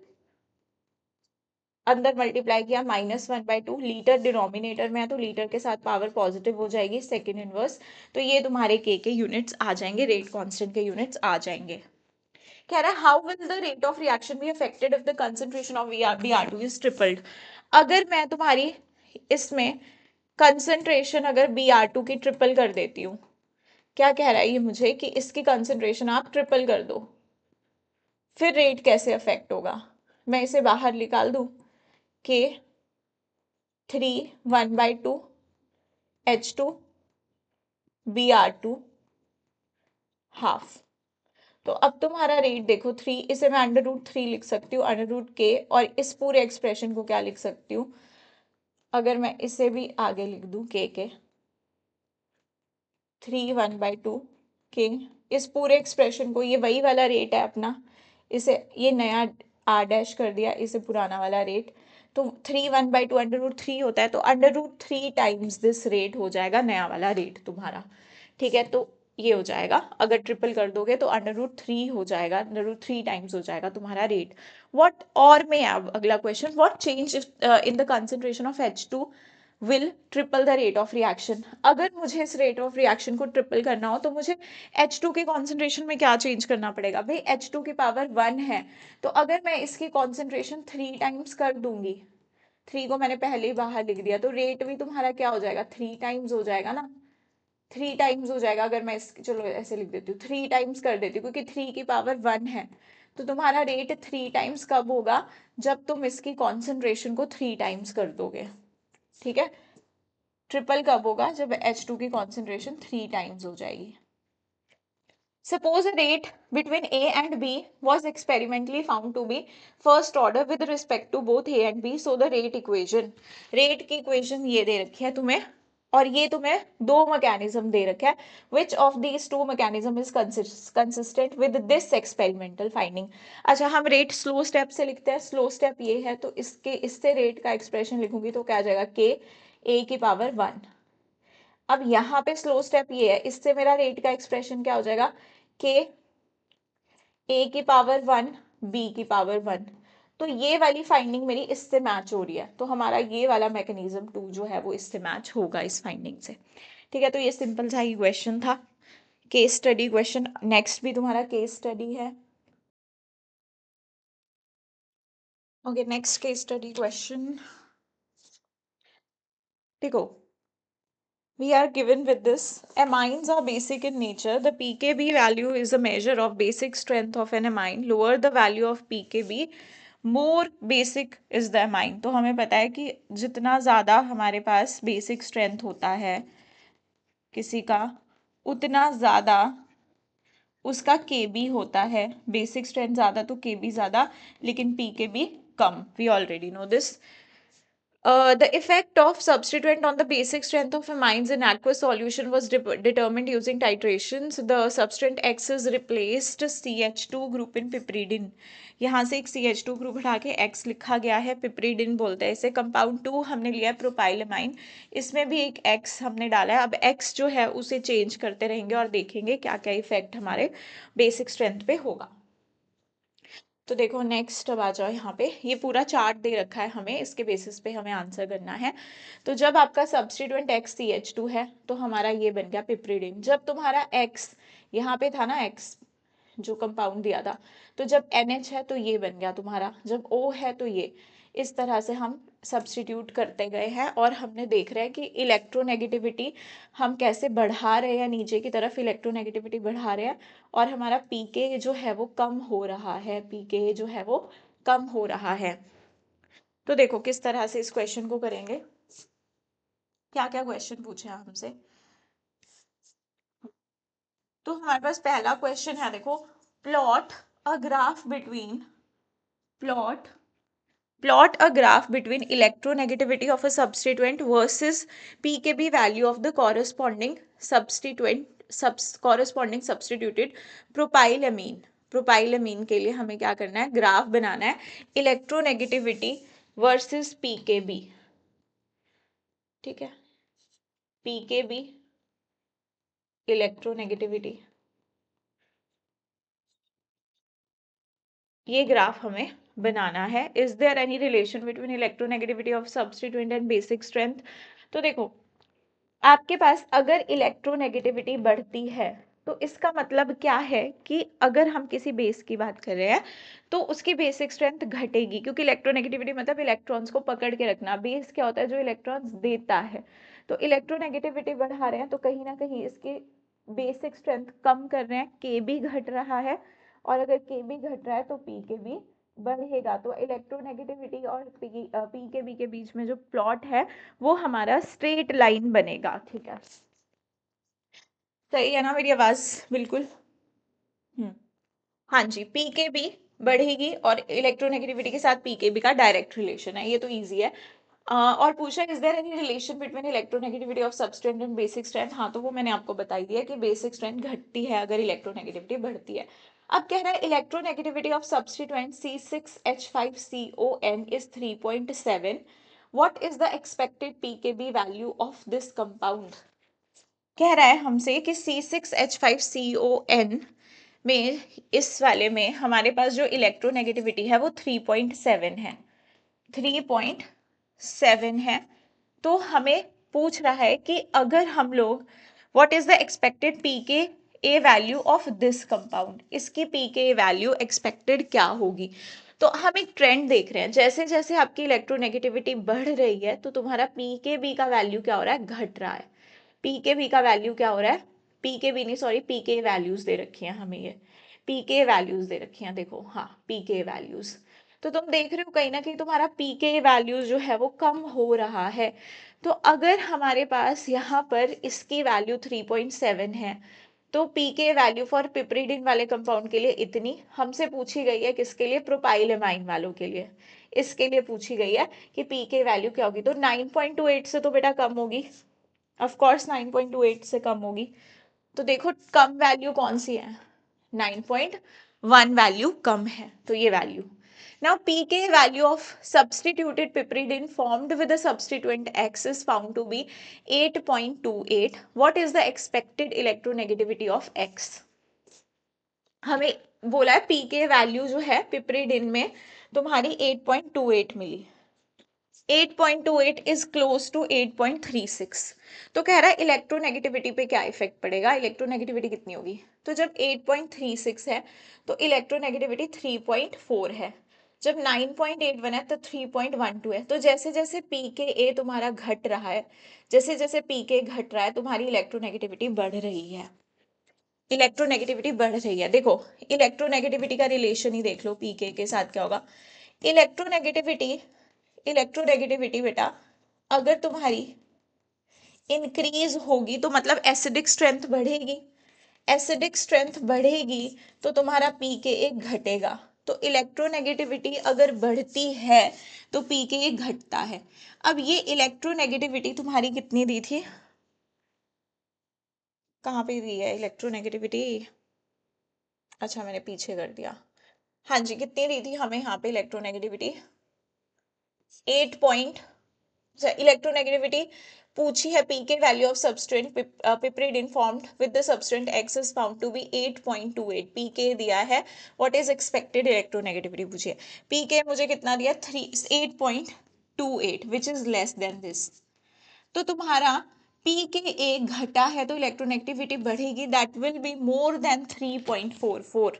अंदर मल्टीप्लाई किया -1/2, लीटर डिनोमिनेटर में है तो लीटर के साथ पावर पॉजिटिव हो जाएगी सेकेंड इनवर्स, तो ये तुम्हारे के यूनिट्स आ जाएंगे, रेट कांस्टेंट के यूनिट्स आ जाएंगे। कह रहा है how will the rate of reaction be affected if the concentration of Br2 is tripled. अगर मैं तुम्हारी इसमें कंसंट्रेशन अगर Br2 की ट्रिपल कर देती हूँ, क्या कह रहा है ये मुझे कि इसकी कंसंट्रेशन आप ट्रिपल कर दो, फिर रेट कैसे अफेक्ट होगा, मैं इसे बाहर निकाल दूं, K 3 1/2 H2 Br2 हाफ। तो अब तुम्हारा रेट देखो 3, इसे मैं √3 लिख सकती हूँ, √k, और इस पूरे एक्सप्रेशन को क्या लिख सकती हूँ, अगर मैं इसे भी आगे लिख दूँ के 3 1/2 के, इस पूरे एक्सप्रेशन को, ये वही वाला रेट है अपना, इसे ये नया r डैश कर दिया, इसे पुराना वाला रेट, तो 3 1/2 √3 होता है, तो √3 टाइम्स दिस रेट हो जाएगा नया वाला रेट तुम्हारा। ठीक है, तो ये हो जाएगा, अगर ट्रिपल कर दोगे तो √3 हो जाएगा, √3 टाइम्स हो जाएगा तुम्हारा रेट। व्हाट और में अब अगला question, what change in the concentration of H2 will triple the rate of reaction. अगर मुझे इस रेट ऑफ रिएक्शन को ट्रिपल करना हो तो मुझे H2 के कॉन्सेंट्रेशन में क्या चेंज करना पड़ेगा भाई, H2 की पावर 1 है, तो अगर मैं इसकी कॉन्सेंट्रेशन 3 टाइम्स कर दूंगी, 3 को मैंने पहले ही बाहर लिख दिया, तो रेट भी तुम्हारा क्या हो जाएगा, 3 टाइम्स हो जाएगा ना, 3 टाइम्स हो जाएगा। अगर मैं इस, चलो ऐसे लिख देती हूँ, 3 टाइम्स कर देती हूँ, क्योंकि 3 की पावर 1 है, तो तुम्हारा रेट 3 टाइम्स कब होगा, जब तुम इसकी कॉन्सेंट्रेशन को 3 टाइम्स कर दोगे। ठीक है, ट्रिपल कब होगा, जब H2 की कॉन्सेंट्रेशन 3 टाइम्स हो जाएगी। Suppose a rate between A and B was experimentally found to be first order with respect to both A and B. So the rate equation, rate की equation ये दे रखी है तुम्हें, और ये तुम्हें दो मैकेनिज्म दे रखा है, which of these two mechanism is consistent with this experimental finding। अच्छा, हम रेट स्लो स्टेप से लिखते हैं, स्लो स्टेप ये है, तो इसके इससे रेट का एक्सप्रेशन लिखूंगी तो क्या आ जाएगा, k a की पावर 1। अब यहाँ पे स्लो स्टेप ये है, इससे मेरा रेट का एक्सप्रेशन क्या हो जाएगा, k a की पावर 1 b की पावर 1। तो ये वाली फाइंडिंग मेरी इससे मैच हो रही है, तो हमारा ये वाला मैकेनिज्म 2 जो है वो इससे मैच होगा इस फाइंडिंग से। ठीक है, तो ये सिंपल सा ही क्वेश्चन था, केस स्टडी क्वेश्चन। नेक्स्ट भी तुम्हारा केस स्टडी है। Okay, next case study question देखो, we are given with this, amines are basic in nature, the pkb value is a measure of basic strength of an amine, lower the value of pkb more basic is the amine। तो हमें पता है कि जितना ज़्यादा हमारे पास बेसिक स्ट्रेंथ होता है किसी का, उतना ज़्यादा उसका kb होता है, बेसिक स्ट्रेंथ ज़्यादा तो kb ज़्यादा, लेकिन pkb कम, we already know this. The effect of substituent on the basic strength of amines in aqueous solution was determined using titrations. The substituent X is replaced CH2 group in piperidine। यहाँ से एक CH2 ग्रुप हटा के X लिखा गया है, पिपरीडिन बोलते हैं इसे। कंपाउंड 2 हमने लिया है प्रोपाइलमाइन, इसमें भी एक X हमने डाला है। अब X जो है उसे चेंज करते रहेंगे और देखेंगे क्या क्या इफेक्ट हमारे बेसिक स्ट्रेंथ पे होगा। तो देखो नेक्स्ट, अब आ जाओ यहाँ पे, ये पूरा चार्ट दे रखा है हमें, इसके बेसिस पे हमें आंसर करना है। तो जब आपका सब्स्टिट्यूएंट XCH2 है तो हमारा ये बन गया पिपरीडिन। जब तुम्हारा X यहाँ पे था ना, X जो कंपाउंड दिया था, तो जब NH है तो ये बन गया तुम्हारा, जब O है तो ये, इस तरह से हम सब्स्टिट्यूट करते गए हैं, और हमने देख रहे हैं कि इलेक्ट्रोनेगेटिविटी हम कैसे बढ़ा रहे हैं, नीचे की तरफ इलेक्ट्रोनेगेटिविटी बढ़ा रहे हैं, और हमारा पीके जो है वो कम हो रहा है, पीके जो है वो कम हो रहा है। तो देखो किस तरह से इस क्वेश्चन को करेंगे, क्या क्या क्वेश्चन पूछे हैं हमसे। तो हमारे पास पहला क्वेश्चन है, देखो, plot a graph between plot plot a graph between electronegativity of a substituent versus pkb value of the corresponding substituted propylamine। प्रोपाइलमीन के लिए हमें क्या करना है, ग्राफ बनाना है, इलेक्ट्रोनेगेटिविटी वर्सेस पीकेबी। ठीक है, पीकेबी इलेक्ट्रोनेगेटिविटी, ये ग्राफ हमें बनाना है। Is there any relation between electronegativity of substituent and basic strength. तो देखो, आपके पास अगर इलेक्ट्रोनेगेटिविटी बढ़ती है तो इसका मतलब क्या है कि अगर हम किसी बेस की बात कर रहे हैं तो उसकी बेसिक स्ट्रेंथ घटेगी, क्योंकि इलेक्ट्रोनेगेटिविटी मतलब इलेक्ट्रॉन्स को पकड़ के रखना, बेस क्या होता है, जो इलेक्ट्रॉन्स देता है। तो इलेक्ट्रोनेगेटिविटी बढ़ा रहे हैं तो कहीं ना कहीं इसकी बेसिक स्ट्रेंथ कम कर रहे हैं, के भी घट रहा है, और अगर के भी घट रहा है तो पी के भी बढ़ेगा तो इलेक्ट्रोनेगेटिविटी और पी के बी के बीच में जो प्लॉट है वो हमारा स्ट्रेट लाइन बनेगा। ठीक है, सही है ना मेरी आवाज? बिल्कुल। हाँ जी, पीकेबी बढ़ेगी और इलेक्ट्रोनेगेटिविटी के साथ पीकेबी का डायरेक्ट रिलेशन है, ये तो इजी है। और पूछा is there any relation between electronegativity of sub strength and basic strength? हाँ, तो वो मैंने आपको बता ही दिया कि बेसिक स्ट्रेंथ घटती है अगर इलेक्ट्रोनेगेटिविटी बढ़ती है। अब कह रहा है electronegativity of substituent C6H5CON is 3.7। What is the expected pKb value of this compound? कह रहा है हमसे कि C6H5CON में, इस वाले में हमारे पास जो इलेक्ट्रोनेगेटिविटी है वो 3.7 है, 3.7 है। तो हमें पूछ रहा है कि अगर हम लोग what is the expected pK a value of this compound, इसकी पीके वैल्यू एक्सपेक्टेड क्या होगी? तो हम एक ट्रेंड देख रहे हैं, जैसे जैसे आपकी इलेक्ट्रोनेगेटिविटी बढ़ रही है तो तुम्हारा पीके बी का वैल्यू क्या हो रहा है? घट रहा है। पीके बी का वैल्यू क्या हो रहा है? पीके बी नहीं, सॉरी, पीके वैल्यूज दे रखी है हमें, ये पीके वैल्यूज दे रखी हैं, देखो, हाँ, पीके वैल्यूज। तो तुम देख रहे हो कहीं ना कहीं तुम्हारा पीके वैल्यूज जो है वो कम हो रहा है। तो अगर हमारे पास यहाँ पर इसकी वैल्यू 3.7 है तो पीके वैल्यू फॉर पिपरिडिन वाले कंपाउंड के लिए इतनी हमसे पूछी गई है, किसके लिए? प्रोपाइलेमाइन वालों के लिए, इसके लिए पूछी गई है कि पीके वैल्यू क्या होगी। तो 9.28 से तो बेटा कम होगी, ऑफ कोर्स 9.28 से कम होगी। तो देखो कम वैल्यू कौन सी है? 9.1 वैल्यू कम है, तो ये value. Now pK value of substituted piperidine formed with the substituent X is found to be 8.28. What is the expected electronegativity of X? हमें बोला है pK वैल्यू जो है पिपरिडिन में तुम्हारी 8.28 मिली। 8.28 is close to 8.36। तो कह रहा है इलेक्ट्रोनेगेटिविटी पे क्या इफेक्ट पड़ेगा? इलेक्ट्रोनेगेटिविटी कितनी होगी? तो जब 8.36 है तो इलेक्ट्रोनेगेटिविटी 3.4 है, जब 9.81 है तो 3.12 है। तो जैसे जैसे pKa तुम्हारा घट रहा है, जैसे जैसे pK घट रहा है तुम्हारी इलेक्ट्रोनेगेटिविटी बढ़ रही है, इलेक्ट्रोनेगेटिविटी बढ़ रही है। देखो इलेक्ट्रोनेगेटिविटी का रिलेशन ही देख लो, pK के साथ क्या होगा। इलेक्ट्रोनेगेटिविटी इलेक्ट्रोनेगेटिविटी बेटा अगर तुम्हारी इंक्रीज होगी तो मतलब एसिडिक स्ट्रेंथ बढ़ेगी, एसिडिक स्ट्रेंथ बढ़ेगी तो तुम्हारा पीके घटेगा। तो इलेक्ट्रोनेगेटिविटी अगर बढ़ती है तो पीके घटता है। अब ये इलेक्ट्रोनेगेटिविटी तुम्हारी कितनी दी थी? कहाँ पे दी है इलेक्ट्रोनेगेटिविटी? अच्छा मैंने पीछे कर दिया। हाँ जी, कितनी दी थी हमें यहाँ पे इलेक्ट्रोनेगेटिविटी? 8 इलेक्ट्रोनेगेटिविटी पूछी है, pK value of substituent piperidine formed with the substituent X is found to be 8.28। PK दिया है, व्हाट इज एक्सपेक्टेड इलेक्ट्रोनेगेटिविटी पूछी है। पीके मुझे कितना दिया? 8.28 which is less than this. तो तुम्हारा पीके घटा है तो इलेक्ट्रोनेगेटिविटी बढ़ेगी, that will be more than 3.44।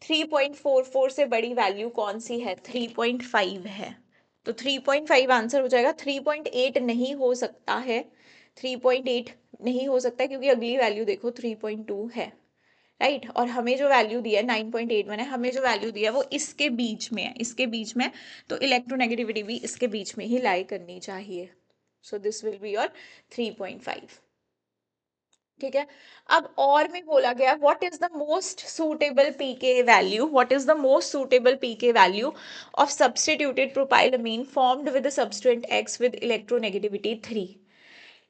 3.44 से बड़ी वैल्यू कौन सी है? 3.5 है। तो 3.5 आंसर हो जाएगा। 3.8 नहीं हो सकता है, 3.8 नहीं हो सकता क्योंकि अगली वैल्यू देखो 3.2 है, राइट। और हमें जो वैल्यू दी है 9.81 है, हमें जो वैल्यू दी है वो इसके बीच में है, इसके बीच में। तो इलेक्ट्रोनेगेटिविटी भी इसके बीच में ही लाई करनी चाहिए। So this will be your 3.5। ठीक है। अब और में बोला गया what is the most suitable pK value, what is the most suitable pK value of substituted propylamine formed with substituent X with electronegativity 3।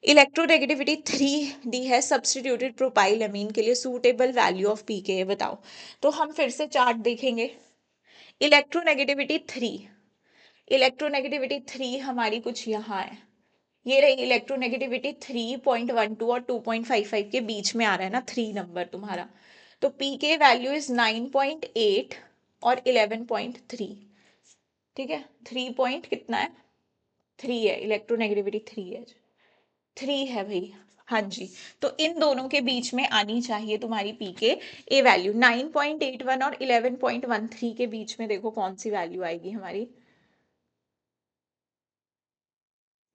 Electronegativity 3 दी है सब्स्टिट्यूटेड प्रोपाइलमीन के लिए, सूटेबल वैल्यू ऑफ पीके बताओ। तो हम फिर से चार्ट देखेंगे। इलेक्ट्रोनेगेटिविटी 3, इलेक्ट्रोनेगेटिविटी 3 हमारी कुछ यहाँ है, ये रही इलेक्ट्रोनेगेटिविटी 3.12 और 2.55 के बीच में आ रहा है ना 3 नंबर तुम्हारा। तो पीके वैल्यू इज 9.8 और 11.3। ठीक है, 3 पॉइंट कितना है? 3 है, इलेक्ट्रोनेगेटिविटी 3 है, 3 है भाई। हाँ जी, तो इन दोनों के बीच में आनी चाहिए तुम्हारी पीके ए वैल्यू। 9.81 और 11.13 के बीच में देखो कौन सी वैल्यू आएगी हमारी,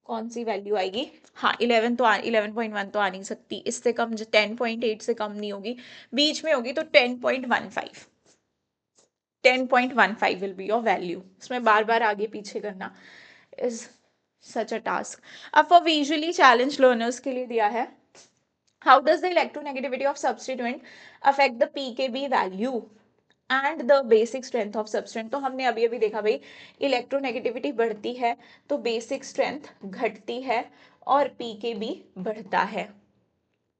कौन सी वैल्यू आएगी? हाँ 11.1 तो आ नहीं सकती, इससे कम 10.8 से कम नहीं होगी, बीच में होगी तो 10.15। 10.15 will be your value. इसमें बार बार आगे पीछे करना is such a task. अब for visually challenged learners के लिए दिया है how does the electronegativity of substituent affect the pKb value and the basic strength of substituent. तो हमने अभी अभी देखा भाई इलेक्ट्रोनेगेटिविटी बढ़ती है तो बेसिक स्ट्रेंथ घटती है और pKb बढ़ता है,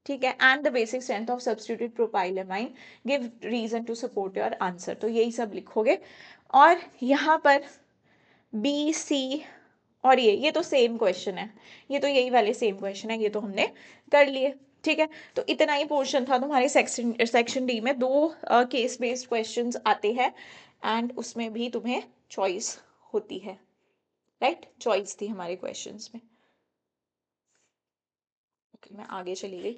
ठीक है. And the basic strength of substituted propylamine give reason to support your answer. तो यही सब लिखोगे. और यहाँ पर बी सी और ये तो सेम क्वेश्चन है, ये तो यही वाले सेम क्वेश्चन है, ये तो हमने कर लिए, ठीक है. तो इतना ही पोर्शन था तुम्हारे सेक्शन डी में. 2 केस बेस्ड क्वेश्चंस आते हैं एंड उसमें भी तुम्हें चॉइस होती है, राइट. चॉइस थी हमारे क्वेश्चंस में. ओके, मैं आगे चली गई.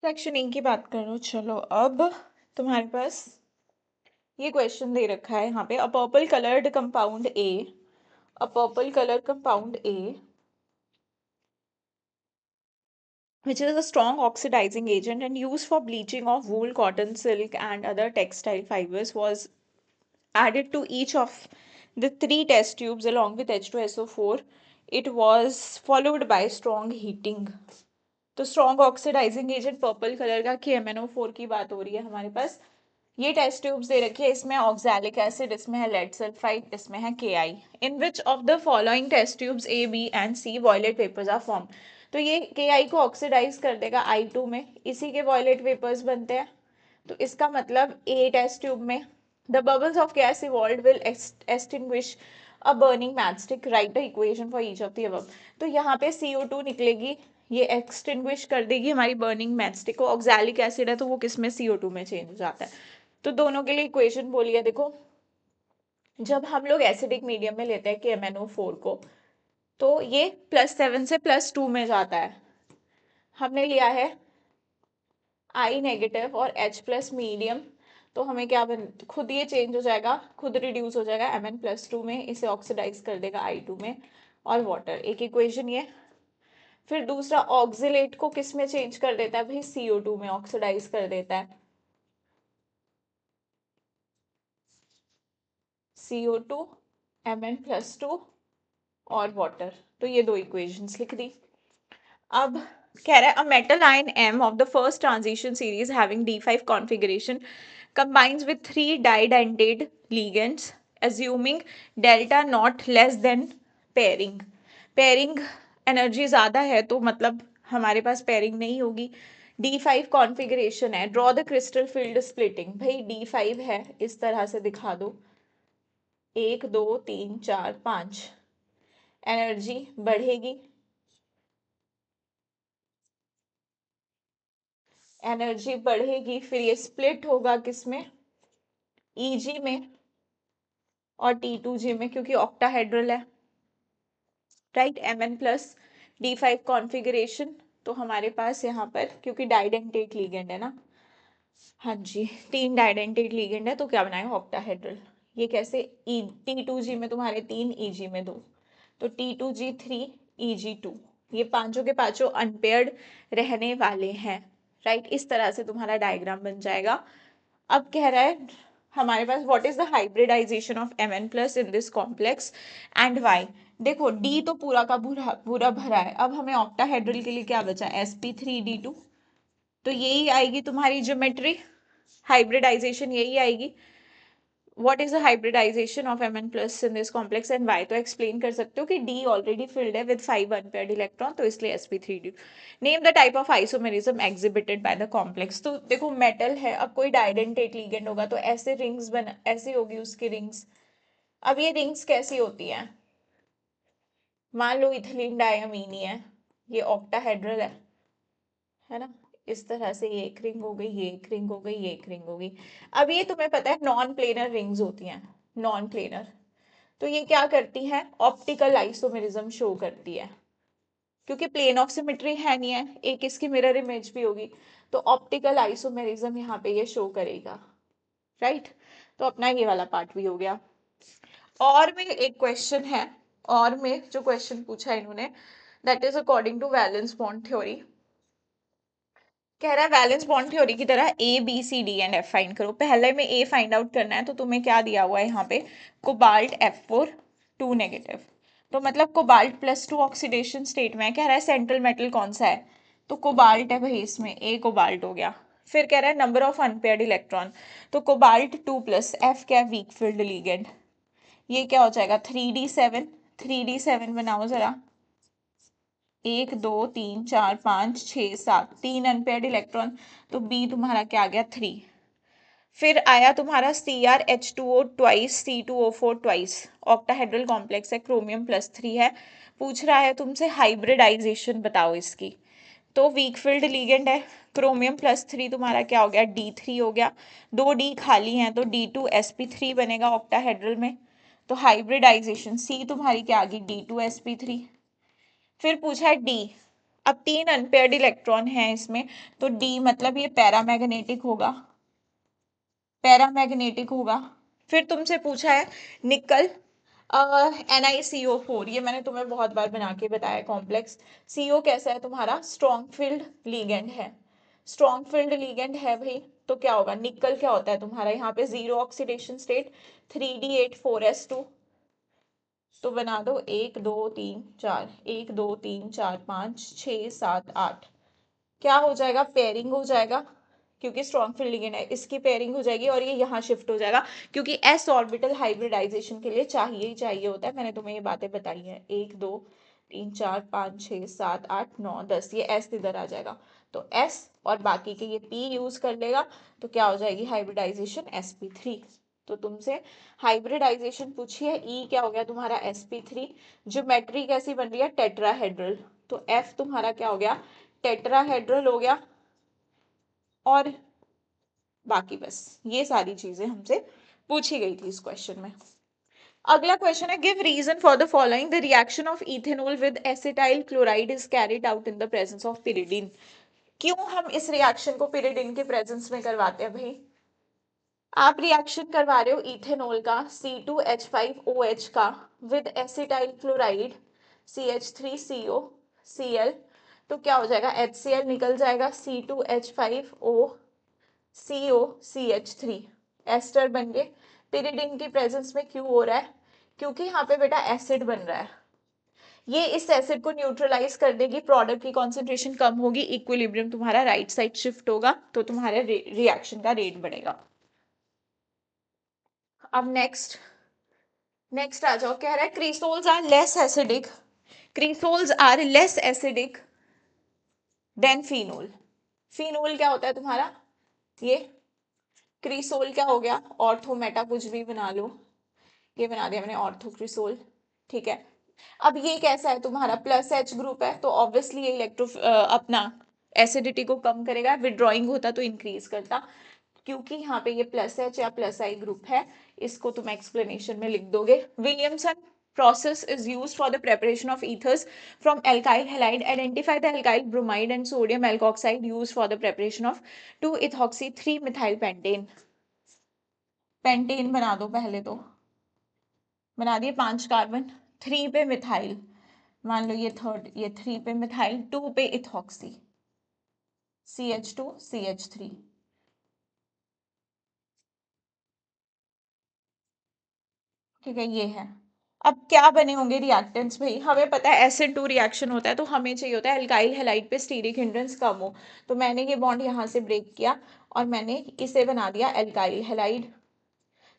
सेक्शन ए की बात करो. चलो अब तुम्हारे पास ये क्वेश्चन दे रखा है यहाँ पे. A purple coloured compound A, a purple colour compound A which is a strong oxidizing agent and used for bleaching of wool, cotton, silk and other textile fibers was added to each of the 3 test tubes along with H2SO4. It was followed by strong heating. तो strong oxidizing agent purple colour का KMnO4 की बात हो रही है हमारे पास. ये टेस्ट ट्यूब्स दे रखी है. इसमें ऑक्सैलिक एसिड, इसमें है लेड सल्फाइड, इसमें है KI. In which of the following test tubes A, B and C violet vapours are form. तो ये KI को ऑक्सीडाइज कर देगा I2 में, इसी के वॉयलेट वेपर्स बनते हैं. तो इसका मतलब A टेस्ट ट्यूब में the bubbles of gas evolve will extinguish a burning matchstick. Right the equation for each of the above. तो यहाँ पे CO2 निकलेगी, ये एक्सटिंग्विश कर देगी हमारी बर्निंग मैचस्टिक को. ऑक्सैलिक एसिड है तो वो किस में CO2 में चेंज हो जाता है. तो दोनों के लिए इक्वेशन बोली है. देखो जब हम लोग एसिडिक मीडियम में लेते हैं KMnO4 को तो ये +7 से +2 में जाता है. हमने लिया है I नेगेटिव और H+ मीडियम, तो हमें क्या खुद ये चेंज हो जाएगा, खुद रिड्यूस हो जाएगा Mn+2 में, इसे ऑक्सीडाइज कर देगा I2 में और वाटर. एक इक्वेशन ये. फिर दूसरा ऑक्सिलेट को किस में चेंज कर देता है भाई, CO2 में ऑक्सीडाइज कर देता है. CO2 Mn+2 और वाटर. तो ये 2 इक्वेशंस लिख दी. अब कह रहा है a metal ion M of the first transition series having D5 configuration combines with 3 didentate ligands assuming delta not less than pairing. Pairing energy ज़्यादा है तो मतलब हमारे पास पेयरिंग नहीं होगी. D5 कॉन्फ़िगरेशन है. Draw the crystal field splitting. भाई D5 है, इस तरह से दिखा दो. 1 2 3 4 5. एनर्जी बढ़ेगी, एनर्जी बढ़ेगी, फिर ये स्प्लिट होगा किसमें, EG में और T2G में, क्योंकि ऑक्टाहेड्रल है, राइट. Mn+D5 configuration. तो हमारे पास यहाँ पर क्योंकि डाइडेंटेट लीगेंड है ना, हाँ जी 3 डाइडेंटेट लीगेंड है तो क्या बनाएगा, ऑक्टाहेड्रल. ये कैसे, T2G में तुम्हारे 3, EG में 2, तो T2G3 EG2. ये पांचों के पांचों अनपेयर्ड रहने वाले हैं, राइट. इस तरह से तुम्हारा डायग्राम बन जाएगा. अब कह रहा है हमारे पास what is the hybridisation of Mn+ in this complex and why. देखो D तो पूरा का पूरा भरा है. अब हमें ऑक्टाहेड्रल के लिए क्या बचा, sp3d2. तो यही आएगी तुम्हारी ज्योमेट्री, हाइब्रिडाइजेशन यही आएगी. What is the hybridisation of Mn+ in this complex and why. तो एक्सप्लेन कर सकते हो कि D ऑलरेडी फिल्ड है विद 5 अनपेयर्ड इलेक्ट्रॉन, तो इसलिए sp3d2. Name the type of isomerism exhibited by the complex. तो देखो मेटल है, अब कोई डाइडेंटेट लिगेंड होगा तो ऐसे रिंग्स ऐसे होगी उसकी रिंग्स. अब ये रिंग्स कैसी होती हैं, मान लो इथिलीन डायमीन ही है, ये ऑक्टाहेड्रल है ना. इस तरह से ये एक रिंग हो गई, ये एक रिंग हो गई, ये एक रिंग हो गई. अब ये तुम्हें पता है नॉन प्लेनर रिंग्स होती हैं, नॉन प्लेनर. तो ये क्या करती है, ऑप्टिकल आइसोमेरिज्म शो करती है, क्योंकि प्लेन ऑफ सिमेट्री है नहीं है, एक इसकी मिरर इमेज भी होगी, तो ऑप्टिकल आइसोमेरिज्म यहाँ पे ये शो करेगा, राइट. तो अपना ये वाला पार्ट भी हो गया. और में एक क्वेश्चन है, और में जो क्वेश्चन पूछा है इन्होंने, that is according to valence bond theory. कह रहा है वैलेंस बॉन्ड थ्योरी की तरह A B C D and F find करो। पहले में ए फाइंड आउट करना है, तो तुम्हें क्या दिया हुआ है यहाँ पे, कोबाल्ट F4 2 नेगेटिव, तो मतलब कोबाल्ट +2 ऑक्सीडेशन स्टेट में है। कह रहा है सेंट्रल मेटल कौन सा है, तो कोबाल्ट है भाई, इसमें ए कोबाल्ट हो गया। फिर कह रहा है नंबर ऑफ अनपेयर्ड इलेक्ट्रॉन, तो कोबाल्ट 2+, एफ क्या है, वीक फील्ड लिगेंड, ये क्या हो जाएगा 3d7, 3d7 बनाओ जरा, 1 2 3 4 5 6 7, 3 अनपेयर्ड इलेक्ट्रॉन, तो बी तुम्हारा क्या आ गया 3। फिर आया तुम्हारा CrH2O twice C2O4 twice, octahedral complex है, क्रोमियम +3 है। पूछ रहा है तुमसे हाइब्रिडाइजेशन बताओ इसकी, तो वीक फील्ड लिगेंड है, क्रोमियम +3 तुम्हारा क्या हो गया D3 हो गया, 2 D खाली हैं तो D2sp3 बनेगा ऑक्टाहेड्रल में, तो हाइब्रिडाइजेशन C तुम्हारी क्या आ गई D2sp3। फिर पूछा है डी, अब 3 अनपेयर्ड इलेक्ट्रॉन है इसमें, तो डी मतलब ये पैरामैग्नेटिक होगा, पैरामैग्नेटिक होगा। फिर तुमसे पूछा है निकल NiCO4, ये मैंने तुम्हें बहुत बार बना के बताया कॉम्प्लेक्स। CO कैसा है तुम्हारा, स्ट्रॉन्ग फील्ड लीगेंड है, स्ट्रॉन्ग फील्ड लीगेंड है भाई, तो क्या होगा, निकल क्या होता है तुम्हारा, यहाँ पे 0 ऑक्सीडेशन स्टेट, 3d8 4s2, तो बना दो 1 2 3 4, 1 2 3 4 5 6 7 8, क्या हो जाएगा, पेयरिंग हो जाएगा, क्योंकि स्ट्रॉन्ग फील्ड लिगेंड है, इसकी पेयरिंग हो जाएगी और ये यहाँ शिफ्ट हो जाएगा, क्योंकि s ऑर्बिटल हाइब्रिडाइजेशन के लिए चाहिए ही चाहिए होता है। मैंने तुम्हें ये बातें बताई हैं, 1 2 3 4 5 6 7 8 9 10, ये s इधर आ जाएगा, तो s और बाकी के ये p यूज कर लेगा, तो क्या हो जाएगी हाइब्रिडाइजेशन sp3। तो तुमसे हाइब्रिडाइजेशन पूछी है, E क्या हो गया तुम्हारा sp3, ज्योमेट्री कैसी बन रही है, टेट्राहेड्रल, तो F तुम्हारा क्या हो गया, टेट्राहेड्रल हो गया। और बाकी बस ये सारी चीजें हमसे पूछी गई थी इस क्वेश्चन में। अगला क्वेश्चन है, give reason for the following, the reaction of ethanol with acetyl chloride is carried out in the presence of pyridine. क्यों हम इस रिएक्शन को पिरिडीन के प्रेजेंस में करवाते हैं भाई, आप रिएक्शन करवा रहे हो इथेनॉल का C2H5OH का with acetyl chloride CH3CO Cl, तो क्या हो जाएगा HCl निकल जाएगा, C2H5O CO CH3 एस्टर बन गए। पिरिडीन की प्रेजेंस में क्यों हो रहा है, क्योंकि यहाँ पे बेटा एसिड बन रहा है, ये इस एसिड को न्यूट्रलाइज कर देगी, प्रोडक्ट की कॉन्सेंट्रेशन कम होगी, इक्विलिब्रियम तुम्हारा राइट साइड शिफ्ट होगा, तो तुम्हारे रिएक्शन का रेट बढ़ेगा। अब नेक्स्ट आ जाओ, कह रहा है cresols are less acidic, cresols are less acidic than phenol. Phenol क्या होता है तुम्हारा, ये क्रीसोल क्या हो गया, ऑर्थो मेटा कुछ भी बना लो, ये बना दिया मैंने ऑर्थो क्रीसोल, ठीक है। अब ये कैसा है तुम्हारा, +H ग्रुप है, तो ऑब्वियसली ये अपना एसिडिटी को कम करेगा, विड्रॉइंग होता तो इंक्रीज करता, क्योंकि यहाँ पे ये +H या +I ग्रुप है, इसको तुम एक्सप्लेनेशन में लिख दोगे। Williamson process is used for the preparation of ethers from alkyl halide. Identify the alkyl bromide and sodium alkoxide used for the preparation of 2-ethoxy 3-methyl pentane. Pentane बना दो, पहले तो बना दिए 5 कार्बन, 3 पे मिथाइल, मान लो ये थर्ड, ये 3 पे मिथाइल, 2 पे इथॉक्सी CH2CH3, ठीक है ये है। अब क्या बने होंगे रिएक्टेंट्स भाई, हमें पता है एसिड टू रिएक्शन होता है, तो हमें चाहिए होता है एल्काइल हैलाइड पे स्टीरिक हिंड्रेंस कम हो, तो मैंने ये बॉन्ड यहाँ से ब्रेक किया और मैंने इसे बना दिया एल्काइल हैलाइड,